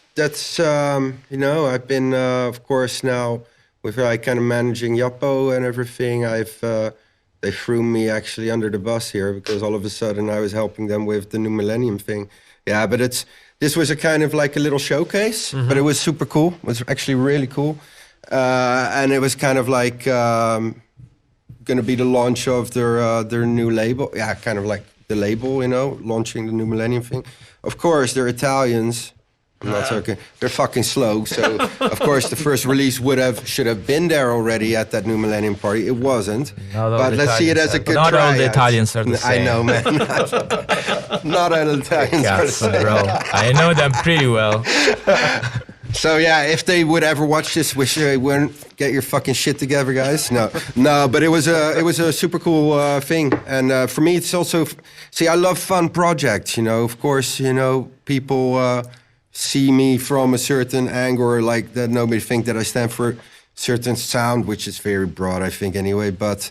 [SPEAKER 5] you know, I've been of course now with like kind of managing Yappo and everything. They threw me actually under the bus here because all of a sudden I was helping them with the new millennium thing. Yeah, but this was a kind of like a little showcase, but it was super cool. It was actually really cool, and it was kind of like going to be the launch of their new label. Yeah, kind of like the label, you know, launching the new millennium thing. Of course, they're Italians. I'm not joking. They're fucking slow. So, of course, the first release should have been there already at that new millennium party. It wasn't. But let's see it as a good try.
[SPEAKER 6] Not all the Italians are the same.
[SPEAKER 5] I know, man. Not all the Italians are the same.
[SPEAKER 6] Bro. I know them pretty well.
[SPEAKER 5] So yeah, if they would ever watch this, wish they wouldn't get your fucking shit together, guys. No, but it was a super cool thing, and for me, it's also I love fun projects. You know, of course, you know, people see me from a certain angle, or like that. Nobody think that I stand for a certain sound, which is very broad, I think, anyway. But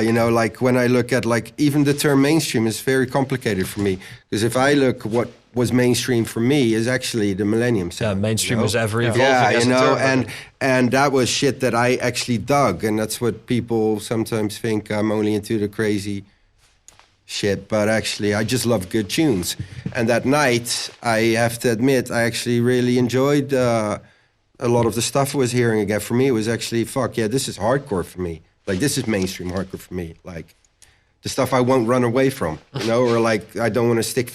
[SPEAKER 5] you know, like when I look at like even the term mainstream is very complicated for me, because if I look what was mainstream for me is actually the millennium sound.
[SPEAKER 3] Yeah, mainstream is ever evolving.
[SPEAKER 5] Yeah, you know, and that was shit that I actually dug, and that's what people sometimes think I'm only into the crazy shit, but actually I just love good tunes. And that night, I have to admit, I actually really enjoyed a lot of the stuff I was hearing again. For me, it was actually, fuck yeah, this is hardcore for me. Like, this is mainstream hardcore for me. Like, the stuff I won't run away from, you know, or like I don't want to stick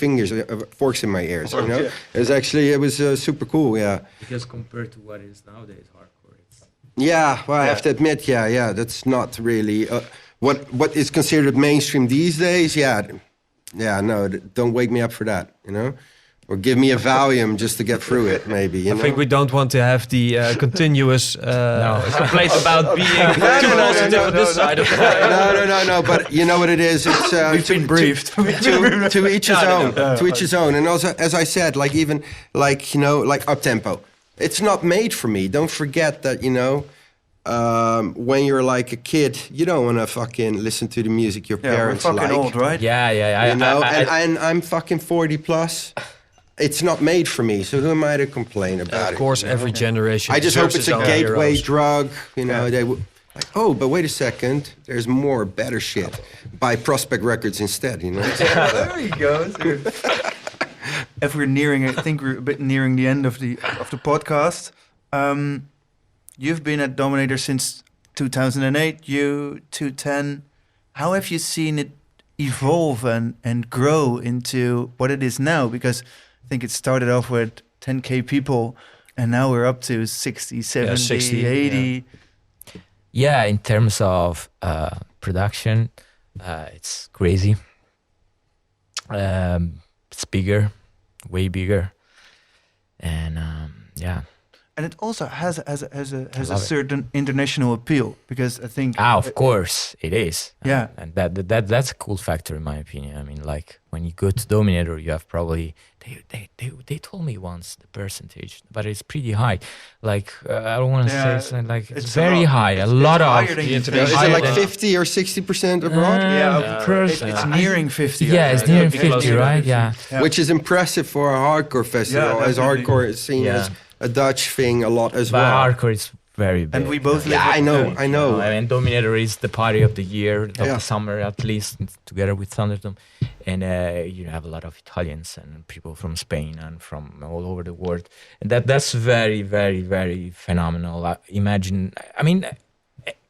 [SPEAKER 5] forks in my ears, you know. It was super cool, yeah.
[SPEAKER 6] Because compared to what is nowadays hardcore, it's...
[SPEAKER 5] Yeah, well, I have to admit, yeah, that's not really what is considered mainstream these days. Yeah, no, don't wake me up for that, you know. Or give me a Valium just to get through it, maybe. You know?
[SPEAKER 3] I think we don't want to have the continuous complaints about being too positive on this side of the way.
[SPEAKER 5] No. But you know what it is? It's
[SPEAKER 3] we've been briefed.
[SPEAKER 5] To each his own. To each his own. And also, as I said, like even like you know, like up tempo. It's not made for me. Don't forget that, you know. When you're like a kid, you don't want to fucking listen to the music your parents
[SPEAKER 4] we're fucking
[SPEAKER 5] like.
[SPEAKER 4] old, right?
[SPEAKER 6] Yeah.
[SPEAKER 5] You know, and I'm fucking 40 plus. It's not made for me, so who am I to complain about it?
[SPEAKER 3] Of course, every generation.
[SPEAKER 5] I just hope it's a gateway
[SPEAKER 3] heroes.
[SPEAKER 5] drug. You know, they would like, oh, but wait a second, there's more better shit. Buy Prospect Records instead. You know.
[SPEAKER 4] There you go. If we're nearing, I think we're a bit nearing the end of the podcast. You've been at Dominator since 2008. You 2010. How have you seen it evolve and grow into what it is now? Because I think it started off with 10K people, and now we're up to 60, 70, 60, 80.
[SPEAKER 6] Yeah, in terms of production, it's crazy. It's bigger, way bigger. And yeah.
[SPEAKER 4] And it also has a
[SPEAKER 6] it.
[SPEAKER 4] certain international appeal, because I think
[SPEAKER 6] Of course it is.
[SPEAKER 4] Yeah.
[SPEAKER 6] And that's a cool factor in my opinion. I mean, like when you go to Dominator, you have probably they told me once the percentage, but it's pretty high. Like I don't want to say it's like it's very high. A lot of
[SPEAKER 4] higher than
[SPEAKER 6] the
[SPEAKER 4] you
[SPEAKER 6] internet-
[SPEAKER 4] think.
[SPEAKER 5] Is it like
[SPEAKER 6] higher than-
[SPEAKER 5] 50 or 60% abroad?
[SPEAKER 4] it's nearing 50.
[SPEAKER 6] Yeah, it's
[SPEAKER 4] I
[SPEAKER 6] near
[SPEAKER 4] think.
[SPEAKER 6] 50, right? Yeah.
[SPEAKER 5] Which is impressive for a hardcore festival,
[SPEAKER 4] Yeah,
[SPEAKER 5] as
[SPEAKER 4] definitely.
[SPEAKER 5] hardcore is seen
[SPEAKER 6] Yeah.
[SPEAKER 5] as a Dutch thing a lot as
[SPEAKER 6] But
[SPEAKER 5] well.
[SPEAKER 6] hardcore is very big.
[SPEAKER 4] And we both live.
[SPEAKER 5] Yeah, I know.
[SPEAKER 6] I mean, Dominator is the party of the year, of
[SPEAKER 5] Yeah.
[SPEAKER 6] the summer at least, together with Thunderdome. And you have a lot of Italians and people from Spain and from all over the world. And that's very, very, very phenomenal. Imagine, I mean,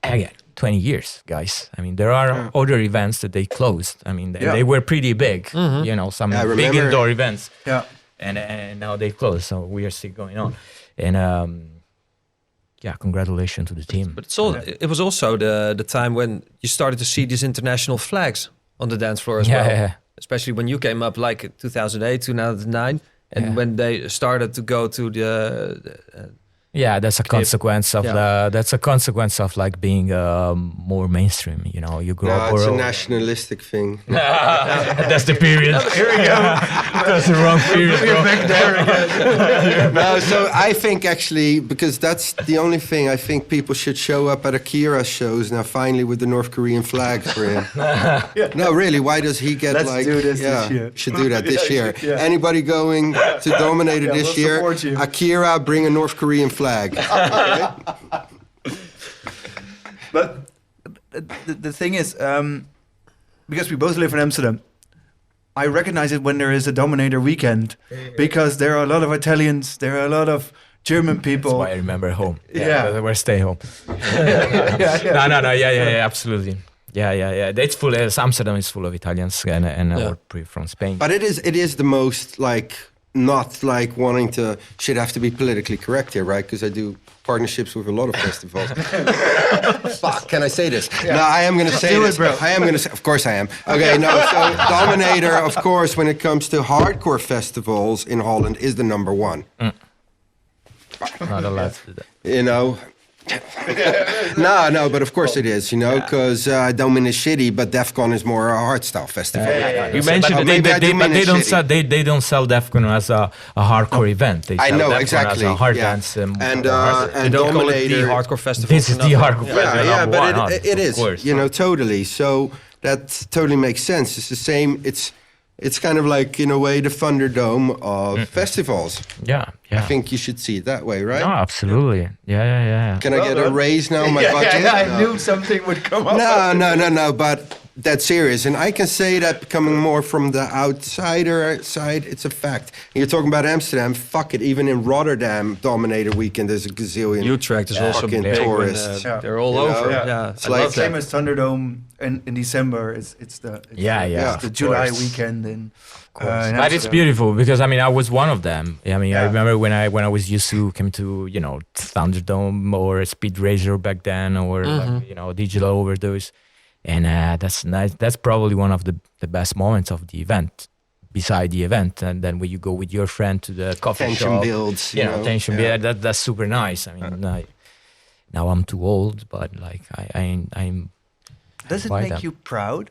[SPEAKER 6] again, 20 years, guys. I mean, there are other events that they closed. I mean, they were pretty big, you know, some
[SPEAKER 5] I
[SPEAKER 6] big
[SPEAKER 5] remember.
[SPEAKER 6] indoor events.
[SPEAKER 4] Yeah.
[SPEAKER 6] And now they closed, so we are still going on. And yeah, congratulations to the team.
[SPEAKER 3] But it was also the time when you started to see these international flags on the dance floor as well.
[SPEAKER 6] Yeah.
[SPEAKER 3] Especially when you came up, like 2008, 2009, and when they started to go to the
[SPEAKER 6] Yeah, that's a consequence of that's a consequence of like being more mainstream. You know, you grow
[SPEAKER 5] No,
[SPEAKER 6] up.
[SPEAKER 5] it's a
[SPEAKER 6] or-
[SPEAKER 5] nationalistic thing.
[SPEAKER 6] That's the period. Here we go. That's the wrong period. Bro.
[SPEAKER 4] Back there again.
[SPEAKER 5] No, so I think actually, because that's the only thing, I think people should show up at Akira's shows now finally with the North Korean flag for him. No, really, why does he get
[SPEAKER 4] Let's
[SPEAKER 5] like...
[SPEAKER 4] do this year.
[SPEAKER 5] Should do that this year.
[SPEAKER 4] yeah.
[SPEAKER 5] Anybody going to Dominator this
[SPEAKER 4] we'll
[SPEAKER 5] year,
[SPEAKER 4] support you.
[SPEAKER 5] Akira, bring a North Korean flag.
[SPEAKER 4] But the thing is, because we both live in Amsterdam, I recognize it when there is a Dominator weekend, because there are a lot of Italians, there are a lot of German people.
[SPEAKER 6] That's why I remember home.
[SPEAKER 4] Yeah.
[SPEAKER 6] We're stay home. No. Yeah, absolutely. Yeah. It's full. Amsterdam is full of Italians and we're from Spain.
[SPEAKER 5] But it is the most like not like wanting to should have to be politically correct here, right? Because I do partnerships with a lot of festivals. Fuck, can I say this? No, I am going to say
[SPEAKER 4] do
[SPEAKER 5] this.
[SPEAKER 4] it, bro.
[SPEAKER 5] I am going to say, of course I am. Okay, no, so Dominator, of course, when it comes to hardcore festivals in Holland, is the number one.
[SPEAKER 6] Not allowed to do that.
[SPEAKER 5] You know? No, but of course it is, you know, because Domin is shitty, but DEFCON is more a hardstyle festival.
[SPEAKER 6] You mentioned
[SPEAKER 5] But
[SPEAKER 6] that
[SPEAKER 5] maybe I do mean
[SPEAKER 6] they
[SPEAKER 5] it
[SPEAKER 6] don't
[SPEAKER 5] shitty.
[SPEAKER 6] sell they don't sell DEFCON as a hardcore event. They
[SPEAKER 5] I
[SPEAKER 6] sell
[SPEAKER 5] know,
[SPEAKER 6] DEFCON
[SPEAKER 5] exactly.
[SPEAKER 6] as a hard
[SPEAKER 5] yeah.
[SPEAKER 6] dance.
[SPEAKER 5] And
[SPEAKER 3] They don't call it the
[SPEAKER 5] Dominator.
[SPEAKER 3] hardcore festival.
[SPEAKER 6] This is
[SPEAKER 3] for
[SPEAKER 6] the
[SPEAKER 3] nothing.
[SPEAKER 6] hardcore festival.
[SPEAKER 5] Yeah,
[SPEAKER 6] number one,
[SPEAKER 5] but it
[SPEAKER 6] of
[SPEAKER 5] is,
[SPEAKER 6] course.
[SPEAKER 5] you know, totally. So that totally makes sense. It's the same. It's kind of like, in a way, the Thunderdome of festivals.
[SPEAKER 6] Yeah.
[SPEAKER 5] I think you should see it that way, right?
[SPEAKER 6] No, absolutely. Yeah.
[SPEAKER 5] Can I get a raise now on my budget?
[SPEAKER 4] I knew something would come up.
[SPEAKER 5] No, but that's serious. And I can say that coming more from the outsider side, it's a fact. And you're talking about Amsterdam, fuck it, even in Rotterdam, Dominator weekend, there's a gazillion
[SPEAKER 3] Utrecht is also
[SPEAKER 5] fucking
[SPEAKER 3] big.
[SPEAKER 5] tourists.
[SPEAKER 3] They're all
[SPEAKER 5] You know?
[SPEAKER 3] over.
[SPEAKER 5] Yeah.
[SPEAKER 3] Yeah,
[SPEAKER 5] It's
[SPEAKER 3] I
[SPEAKER 5] like
[SPEAKER 3] love
[SPEAKER 4] Same
[SPEAKER 3] that.
[SPEAKER 4] as Thunderdome in December. It's the
[SPEAKER 6] of
[SPEAKER 4] July
[SPEAKER 6] course.
[SPEAKER 4] weekend in
[SPEAKER 6] But it's
[SPEAKER 4] Amsterdam.
[SPEAKER 6] beautiful because I mean I was one of them. I mean I remember when I was used to come to Thunderdome or Speed Racer back then or like, Digital Overdose, and that's nice. That's probably one of the best moments of the event. Beside the event, and then when you go with your friend to the coffee
[SPEAKER 5] Tension
[SPEAKER 6] shop,
[SPEAKER 5] builds,
[SPEAKER 6] you know, tension build. That's super nice. I mean, now I'm too old, but like I'm.
[SPEAKER 4] Does it
[SPEAKER 6] Why
[SPEAKER 4] make
[SPEAKER 6] that?
[SPEAKER 4] you proud?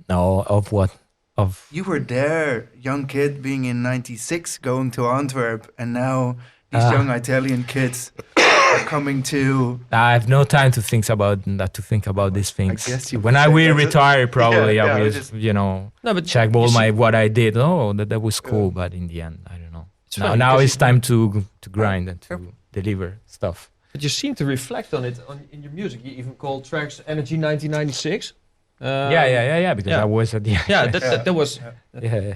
[SPEAKER 6] No, of what? Of
[SPEAKER 4] You were there, young kid, being in '96, going to Antwerp, and now these young Italian kids are coming to.
[SPEAKER 6] I have no time to think about these things.
[SPEAKER 4] guess you
[SPEAKER 6] When
[SPEAKER 4] would
[SPEAKER 6] I
[SPEAKER 4] say
[SPEAKER 6] will
[SPEAKER 4] that's
[SPEAKER 6] retire, probably
[SPEAKER 4] Yeah,
[SPEAKER 6] I will
[SPEAKER 4] just-
[SPEAKER 6] no,
[SPEAKER 3] but
[SPEAKER 6] check all
[SPEAKER 3] you see-
[SPEAKER 6] what I did. Oh, that was cool, but in the end, I don't know.
[SPEAKER 3] funny
[SPEAKER 6] Now
[SPEAKER 3] because
[SPEAKER 6] it's time to grind and to deliver stuff.
[SPEAKER 3] But you seem to reflect on it in your music. You even call tracks Energy 1996.
[SPEAKER 6] Yeah. Because
[SPEAKER 3] yeah.
[SPEAKER 6] I was at the
[SPEAKER 3] Yeah, that was.
[SPEAKER 6] yeah.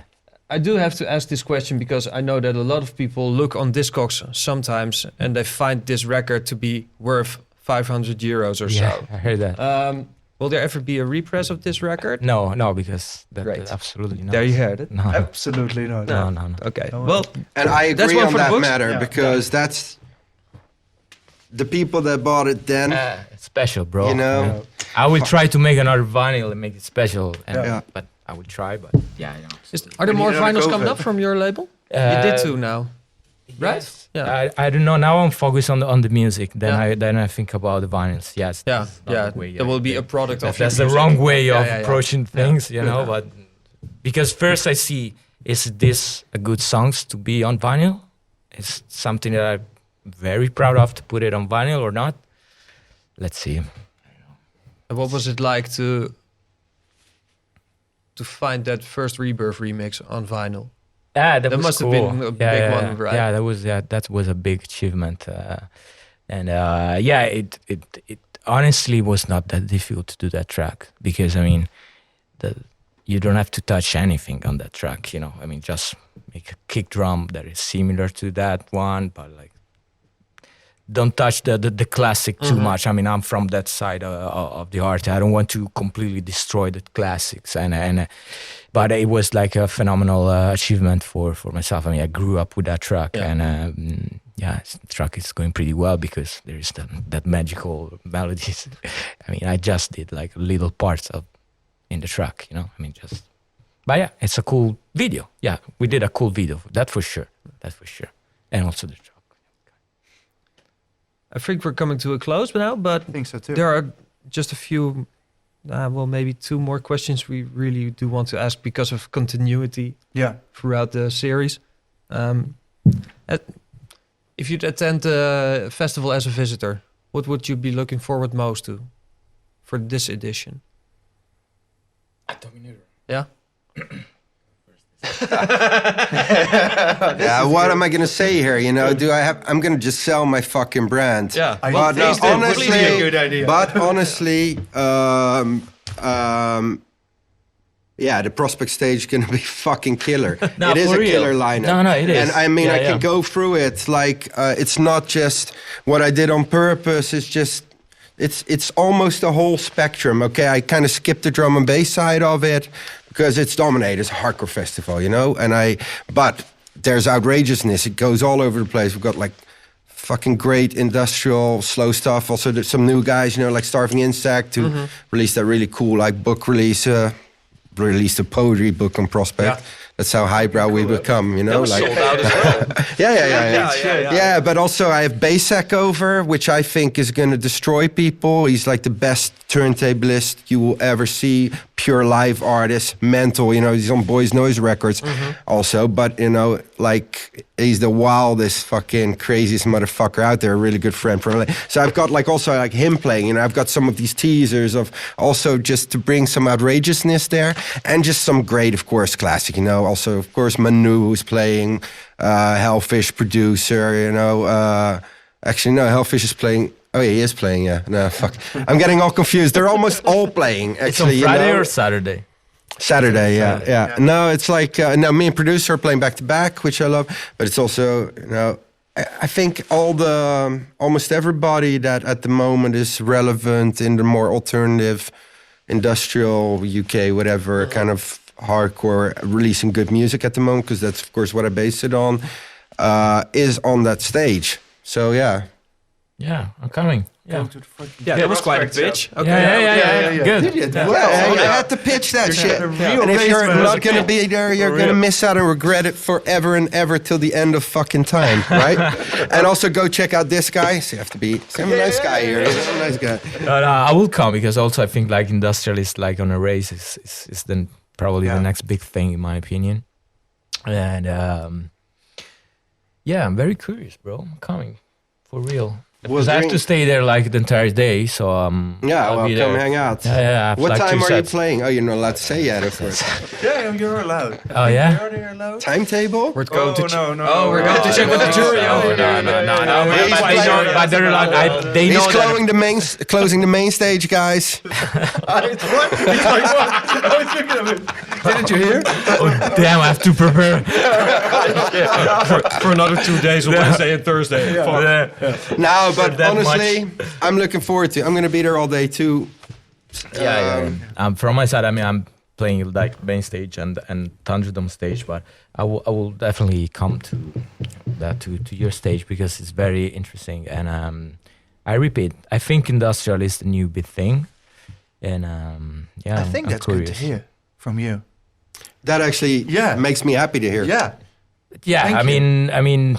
[SPEAKER 3] I do have to ask this question because I know that a lot of people look on Discogs sometimes and they find this record to be worth 500 euros or
[SPEAKER 6] Yeah,
[SPEAKER 3] so.
[SPEAKER 6] I heard that.
[SPEAKER 3] Will there ever be a repress of this record?
[SPEAKER 6] No, because
[SPEAKER 3] Great.
[SPEAKER 6] that absolutely not.
[SPEAKER 3] There you heard it.
[SPEAKER 6] No.
[SPEAKER 4] Absolutely not.
[SPEAKER 6] No.
[SPEAKER 3] Okay.
[SPEAKER 4] No.
[SPEAKER 3] Well,
[SPEAKER 5] And I
[SPEAKER 3] That's
[SPEAKER 5] agree
[SPEAKER 3] one
[SPEAKER 5] on
[SPEAKER 3] for the
[SPEAKER 5] that
[SPEAKER 3] books?
[SPEAKER 5] matter because that's the people that bought it then.
[SPEAKER 6] It's special, bro.
[SPEAKER 5] You know?
[SPEAKER 6] I will try to make another vinyl and make it special. And,
[SPEAKER 5] Yeah.
[SPEAKER 6] But I will try. But yeah.
[SPEAKER 3] are there
[SPEAKER 4] We
[SPEAKER 3] more
[SPEAKER 4] need another
[SPEAKER 3] vinyls coming
[SPEAKER 4] COVID.
[SPEAKER 3] up from your label? You did two now. right?
[SPEAKER 6] Yes. Yeah. I don't know. Now I'm focused on the music. Then I think about the vinyls. Yes.
[SPEAKER 3] Yeah,
[SPEAKER 6] that's not the way,
[SPEAKER 3] There will be a product of
[SPEAKER 6] That's
[SPEAKER 3] your
[SPEAKER 6] the
[SPEAKER 3] music.
[SPEAKER 6] wrong way of
[SPEAKER 3] Yeah.
[SPEAKER 6] approaching things, you know. But because first I see, is this a good songs to be on vinyl? It's something that I'm very proud of to put it on vinyl or not. Let's see.
[SPEAKER 3] And what was it like to find that first Rebirth remix on vinyl?
[SPEAKER 6] Yeah, that was
[SPEAKER 3] must have
[SPEAKER 6] cool.
[SPEAKER 3] been a big one, right?
[SPEAKER 6] Yeah, that was a big achievement, it honestly was not that difficult to do that track because I mean, you don't have to touch anything on that track, you know. I mean, just make a kick drum that is similar to that one, but like, don't touch the classic too much. I mean, I'm from that side of the art. I don't want to completely destroy the classics, but it was like a phenomenal achievement for myself. I mean, I grew up with that track, and the track is going pretty well because there is that magical melodies. I mean, I just did like little parts in the track, you know. I mean, but yeah, it's a cool video. Yeah, we did a cool video, that for sure, and also the track.
[SPEAKER 3] I think we're coming to a close now, but
[SPEAKER 4] I think so too.
[SPEAKER 3] there are just a few, maybe two more questions we really do want to ask because of continuity throughout the series. If you'd attend a festival as a visitor, what would you be looking forward most to for this edition?
[SPEAKER 6] Dominator.
[SPEAKER 3] Yeah?
[SPEAKER 5] Yeah, what am I gonna say here? You know, I'm gonna just sell my fucking brand.
[SPEAKER 3] Yeah.
[SPEAKER 5] But
[SPEAKER 3] Please do.
[SPEAKER 5] honestly,
[SPEAKER 3] Please do. A good idea.
[SPEAKER 5] But honestly, the prospect stage is gonna be fucking killer.
[SPEAKER 6] No,
[SPEAKER 5] it is
[SPEAKER 6] for
[SPEAKER 5] a
[SPEAKER 6] real.
[SPEAKER 5] killer lineup.
[SPEAKER 6] No, it is.
[SPEAKER 5] And I mean,
[SPEAKER 6] Yeah,
[SPEAKER 5] I can go through it. Like, it's not just what I did on purpose. It's just, it's almost the whole spectrum. Okay, I kind of skipped the drum and bass side of it because it's Dominator. It's a hardcore festival, you know. But there's outrageousness. It goes all over the place. We've got like fucking great industrial slow stuff. Also, there's some new guys, you know, like Starving Insect, who released that really cool like book release. Released a poetry book on Prospect. That's how highbrow we become, you know. Like,
[SPEAKER 3] sold out as well.
[SPEAKER 5] yeah. But also I have Basek over, which I think is going to destroy people. He's like the best turntablist you will ever see. Pure live artist, mental. You know, he's on Boys Noise Records also. But you know, like he's the wildest, fucking craziest motherfucker out there. A really good friend from LA. So I've got like also like him playing. You know, I've got some of these teasers of also just to bring some outrageousness there and just some great, of course, classic. You know. Also, of course, Manu, who's playing, Hellfish producer, you know. Actually, no, Hellfish is playing. Oh, yeah, he is playing, yeah. No, fuck. I'm getting all confused. They're almost all playing, actually.
[SPEAKER 6] It's on Friday
[SPEAKER 5] you know?
[SPEAKER 6] or Saturday?
[SPEAKER 5] Saturday, yeah. No, it's like, me and producer are playing back-to-back, which I love. But it's also, you know, I think almost everybody that at the moment is relevant in the more alternative, industrial, UK, whatever, kind of hardcore releasing good music at the moment, because that's of course what I base it on, is on that stage. So yeah,
[SPEAKER 6] I'm coming. Yeah,
[SPEAKER 3] that was quite a pitch. Okay.
[SPEAKER 6] Yeah. Good.
[SPEAKER 5] I had to pitch that shit. And if you're not going to be there, you're going to miss out and regret it forever and ever till the end of fucking time, right? And also go check out this guy. So you have to be some nice guy here. Some nice guy.
[SPEAKER 6] No, I will come because also I think like industrialist like on a race is then probably the next big thing in my opinion. And I'm very curious, bro. I'm coming for real. Because I have to stay there like the entire day, so
[SPEAKER 5] I'll
[SPEAKER 6] be
[SPEAKER 5] come
[SPEAKER 6] there.
[SPEAKER 5] hang out.
[SPEAKER 6] Yeah.
[SPEAKER 5] What
[SPEAKER 6] like
[SPEAKER 5] time are you
[SPEAKER 6] sets.
[SPEAKER 5] playing? Oh, you're not allowed to say yet, of course.
[SPEAKER 4] Yeah, you're allowed.
[SPEAKER 6] Oh yeah.
[SPEAKER 4] You're allowed.
[SPEAKER 5] Timetable?
[SPEAKER 3] We're going to
[SPEAKER 4] no.
[SPEAKER 3] Oh, we're going to check with the jury.
[SPEAKER 6] No. But they're like, they know
[SPEAKER 5] He's
[SPEAKER 6] that.
[SPEAKER 5] closing the main stage, guys.
[SPEAKER 4] Didn't you hear?
[SPEAKER 6] Oh, damn, I have to prepare.
[SPEAKER 3] for another 2 days on Wednesday and Thursday.
[SPEAKER 5] No, but
[SPEAKER 6] that
[SPEAKER 5] honestly, I'm looking forward to it. I'm going to be there all day too.
[SPEAKER 6] From my side, I mean, I'm playing like main stage and Thunderdome stage, but I will definitely come to that to your stage because it's very interesting. And I repeat, I think industrial is the new big thing. And
[SPEAKER 4] I think
[SPEAKER 6] I'm
[SPEAKER 4] that's
[SPEAKER 6] curious.
[SPEAKER 4] good to hear from you.
[SPEAKER 5] That actually makes me happy to hear.
[SPEAKER 4] Yeah.
[SPEAKER 6] Yeah,
[SPEAKER 4] Thank
[SPEAKER 6] I mean,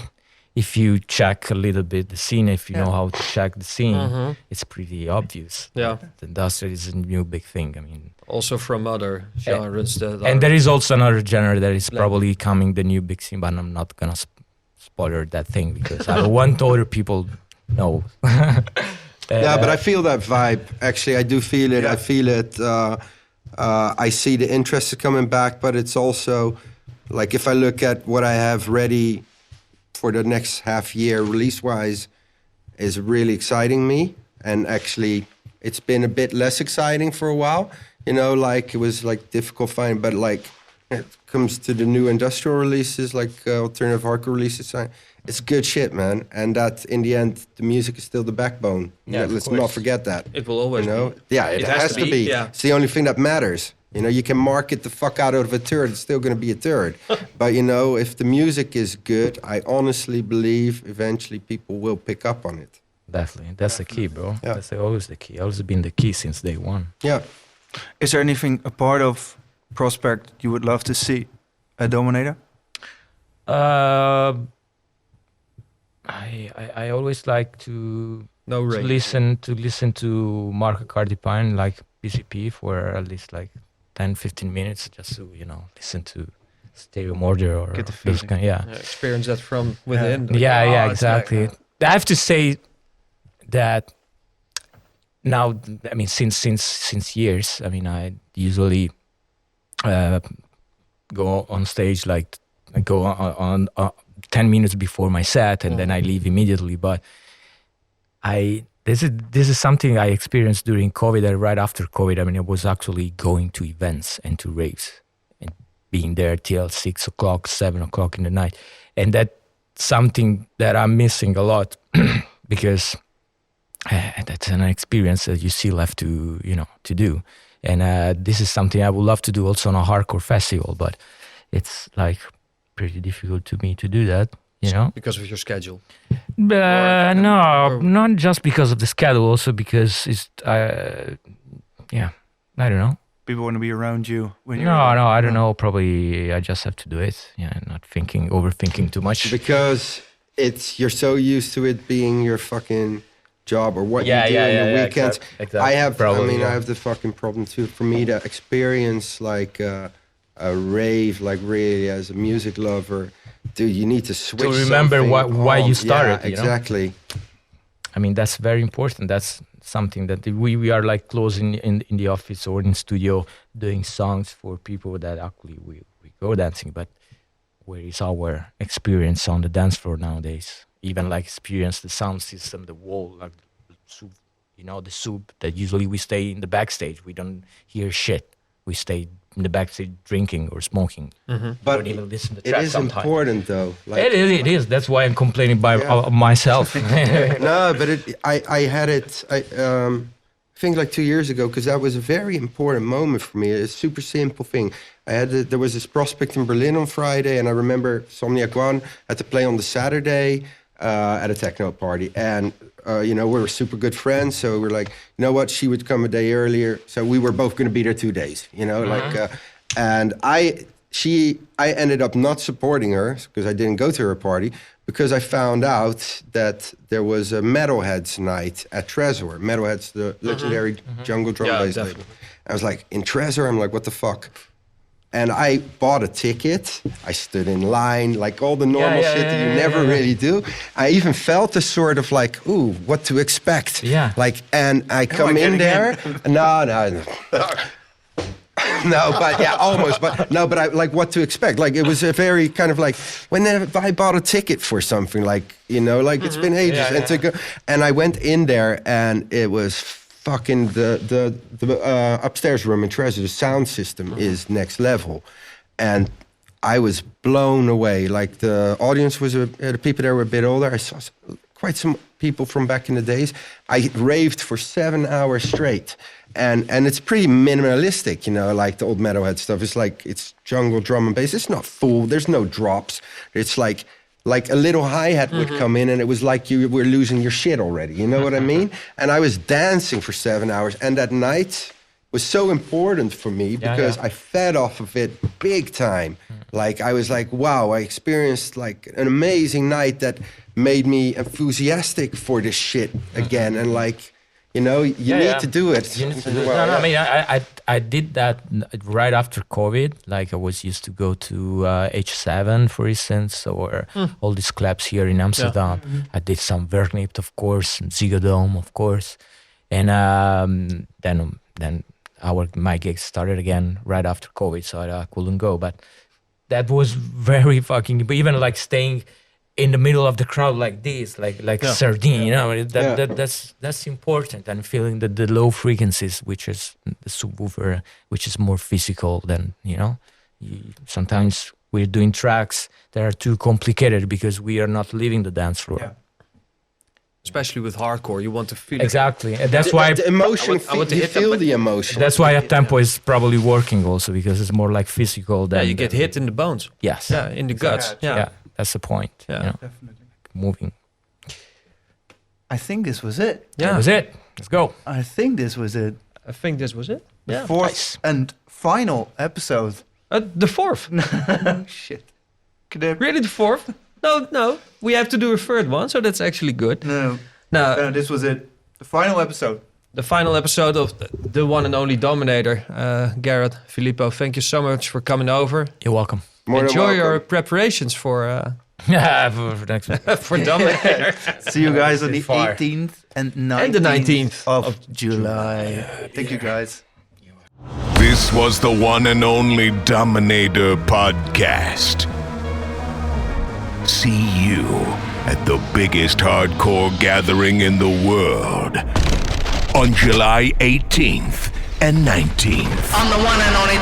[SPEAKER 6] if you check a little bit the scene, if you know how to check the scene, it's pretty obvious.
[SPEAKER 3] Yeah.
[SPEAKER 6] The industrial is a new big thing. I mean,
[SPEAKER 3] Also from other genres.
[SPEAKER 6] and there is also another genre that is probably coming, the new big scene, but I'm not gonna spoiler that thing because I don't want other people know.
[SPEAKER 5] Yeah, but I feel that vibe. Actually, I do feel it. I feel it. I see the interest is coming back, but it's also like if I look at what I have ready for the next half year release-wise, is really exciting me. And actually, it's been a bit less exciting for a while. You know, like it was like difficult finding, but like when it comes to the new industrial releases, like alternative hardcore releases, it's good shit, man. And that in the end, the music is still the backbone.
[SPEAKER 6] Yeah,
[SPEAKER 5] Let's not forget that.
[SPEAKER 3] It will always
[SPEAKER 5] You know?
[SPEAKER 3] be.
[SPEAKER 5] Yeah, it has to be.
[SPEAKER 3] Yeah.
[SPEAKER 5] It's the only thing that matters. You know, you can market the fuck out of a turd, it's still going to be a turd. But, you know, if the music is good, I honestly believe eventually people will pick up on it.
[SPEAKER 6] Definitely, that's the key, bro.
[SPEAKER 5] Yeah.
[SPEAKER 6] That's always the key. Always been the key since day one.
[SPEAKER 5] Yeah.
[SPEAKER 4] Is there anything, a part of Prospect you would love to see at Dominator?
[SPEAKER 6] I always like to
[SPEAKER 3] No
[SPEAKER 6] to
[SPEAKER 3] rave.
[SPEAKER 6] listen to Marco Cardipine, like PCP, for at least like 10-15 minutes, just to listen to Stereo Murder or
[SPEAKER 4] Get the
[SPEAKER 6] those
[SPEAKER 4] feeling.
[SPEAKER 6] kind. Yeah,
[SPEAKER 3] Experience that from within.
[SPEAKER 6] yeah,
[SPEAKER 3] it's like,
[SPEAKER 6] exactly. I have to say that now, I mean, since years, I mean, I usually go on stage, like I go on 10 minutes before my set, and then I leave immediately. But this is something I experienced during COVID, and right after COVID. I mean, I was actually going to events and to raves and being there till 6 o'clock, 7 o'clock in the night, and that's something that I'm missing a lot because that's an experience that you still have to do. And this is something I would love to do also on a hardcore festival, but it's like pretty difficult to me to do that,
[SPEAKER 3] Because of your schedule.
[SPEAKER 6] No, not just because of the schedule, also because it's, I don't know.
[SPEAKER 4] People want to be around you when you're...
[SPEAKER 6] No, I don't know. Probably I just have to do it. Yeah, not overthinking too much.
[SPEAKER 5] Because you're so used to it being your fucking job or what you do on the weekends.
[SPEAKER 6] Exactly.
[SPEAKER 5] I
[SPEAKER 6] I
[SPEAKER 5] have the fucking problem too. For me to experience like a rave, like really as a music lover, dude, you need to switch.
[SPEAKER 6] To remember why you started.
[SPEAKER 5] Yeah, exactly.
[SPEAKER 6] I mean, that's very important. That's something that we are like close in the office or in studio doing songs for people that actually we go dancing. But where is our experience on the dance floor nowadays? Even like experience the sound system, the wall, like the soup that usually we stay in the backstage. We don't hear shit. We stay in the backstage drinking or smoking.
[SPEAKER 5] But
[SPEAKER 6] don't even listen to
[SPEAKER 5] it
[SPEAKER 6] tracks
[SPEAKER 5] is
[SPEAKER 6] sometimes.
[SPEAKER 5] important though. Like,
[SPEAKER 6] It is. That's why I'm complaining by myself.
[SPEAKER 5] No, but I had it. I think like 2 years ago, because that was a very important moment for me. A super simple thing. There was this prospect in Berlin on Friday, and I remember Somniac One had to play on the Saturday at a techno party, and we were super good friends. So we're like, you know what? She would come a day earlier, so we were both going to be there 2 days. And I ended up not supporting her because I didn't go to her party, because I found out that there was a Metalheads night at Trezor. Metalheads, the legendary jungle drum bass label. I was like, in Trezor? I'm like, what the fuck? And I bought a ticket. I stood in line, like all the normal shit that you never really do. I even felt a sort of like, ooh, what to expect.
[SPEAKER 6] Yeah.
[SPEAKER 5] Like, and I come in there. No. No, but yeah, almost. But no, but I like what to expect. Like it was a very kind of like when I bought a ticket for something, like it's been ages, and to go, and I went in there, and it was fucking the upstairs room in Trezor. The sound system is next level, and I was blown away. Like the audience was the people there were a bit older. I saw quite some people from back in the days. I raved for 7 hours straight. And it's pretty minimalistic, like the old Metalhead stuff. It's like, it's jungle drum and bass. It's not full. There's no drops. It's like a little hi-hat would come in, and it was like you were losing your shit already. You know what I mean? And I was dancing for 7 hours. And that night was so important for me because I fed off of it big time. Like, I was like, wow, I experienced like an amazing night that made me enthusiastic for this shit again. And like, you know, you need to do it.
[SPEAKER 6] You need to do it. I mean, I did that right after COVID. Like I was used to go to H7, for instance, or all these clubs here in Amsterdam. Yeah. I did some Verknipt, of course, Ziggo Dome, of course. And then my gigs started again right after COVID, so I couldn't go. But that was very fucking, even like staying in the middle of the crowd like this, like sardine, you know, that's important. And feeling the low frequencies, which is the subwoofer, which is more physical than, you know, sometimes we're doing tracks that are too complicated because we are not leaving the dance floor. Yeah.
[SPEAKER 3] Especially with hardcore, you want to feel
[SPEAKER 6] exactly. And that's why
[SPEAKER 5] the emotion. I want to feel the emotion.
[SPEAKER 6] That's why up tempo is probably working also, because it's more like physical than.
[SPEAKER 3] Yeah, you get hit in the bones.
[SPEAKER 6] Yes.
[SPEAKER 3] Yeah, in the guts.
[SPEAKER 6] Yeah, that's the point. Yeah, you know?
[SPEAKER 4] Definitely.
[SPEAKER 6] Moving.
[SPEAKER 4] I think this was it.
[SPEAKER 3] Yeah,
[SPEAKER 6] that was it. Let's go.
[SPEAKER 4] I think this was it.
[SPEAKER 3] Yeah.
[SPEAKER 4] The fourth and final episode.
[SPEAKER 3] The fourth.
[SPEAKER 4] Shit.
[SPEAKER 3] Really, the fourth? No. We have to do a third one, so that's actually good.
[SPEAKER 4] No, this was it. The final episode. The
[SPEAKER 3] final episode of the One and Only Dominator. Garrett, Filippo, thank you so much for coming over.
[SPEAKER 6] You're welcome.
[SPEAKER 3] Enjoy your preparations for
[SPEAKER 6] next
[SPEAKER 3] for Dominator.
[SPEAKER 4] See you guys on the 18th and 19th,
[SPEAKER 3] and the 19th
[SPEAKER 4] of July. Thank you guys.
[SPEAKER 1] This was the One and Only Dominator podcast. See you at the biggest hardcore gathering in the world on July 18th and 19th.
[SPEAKER 2] I'm the one and only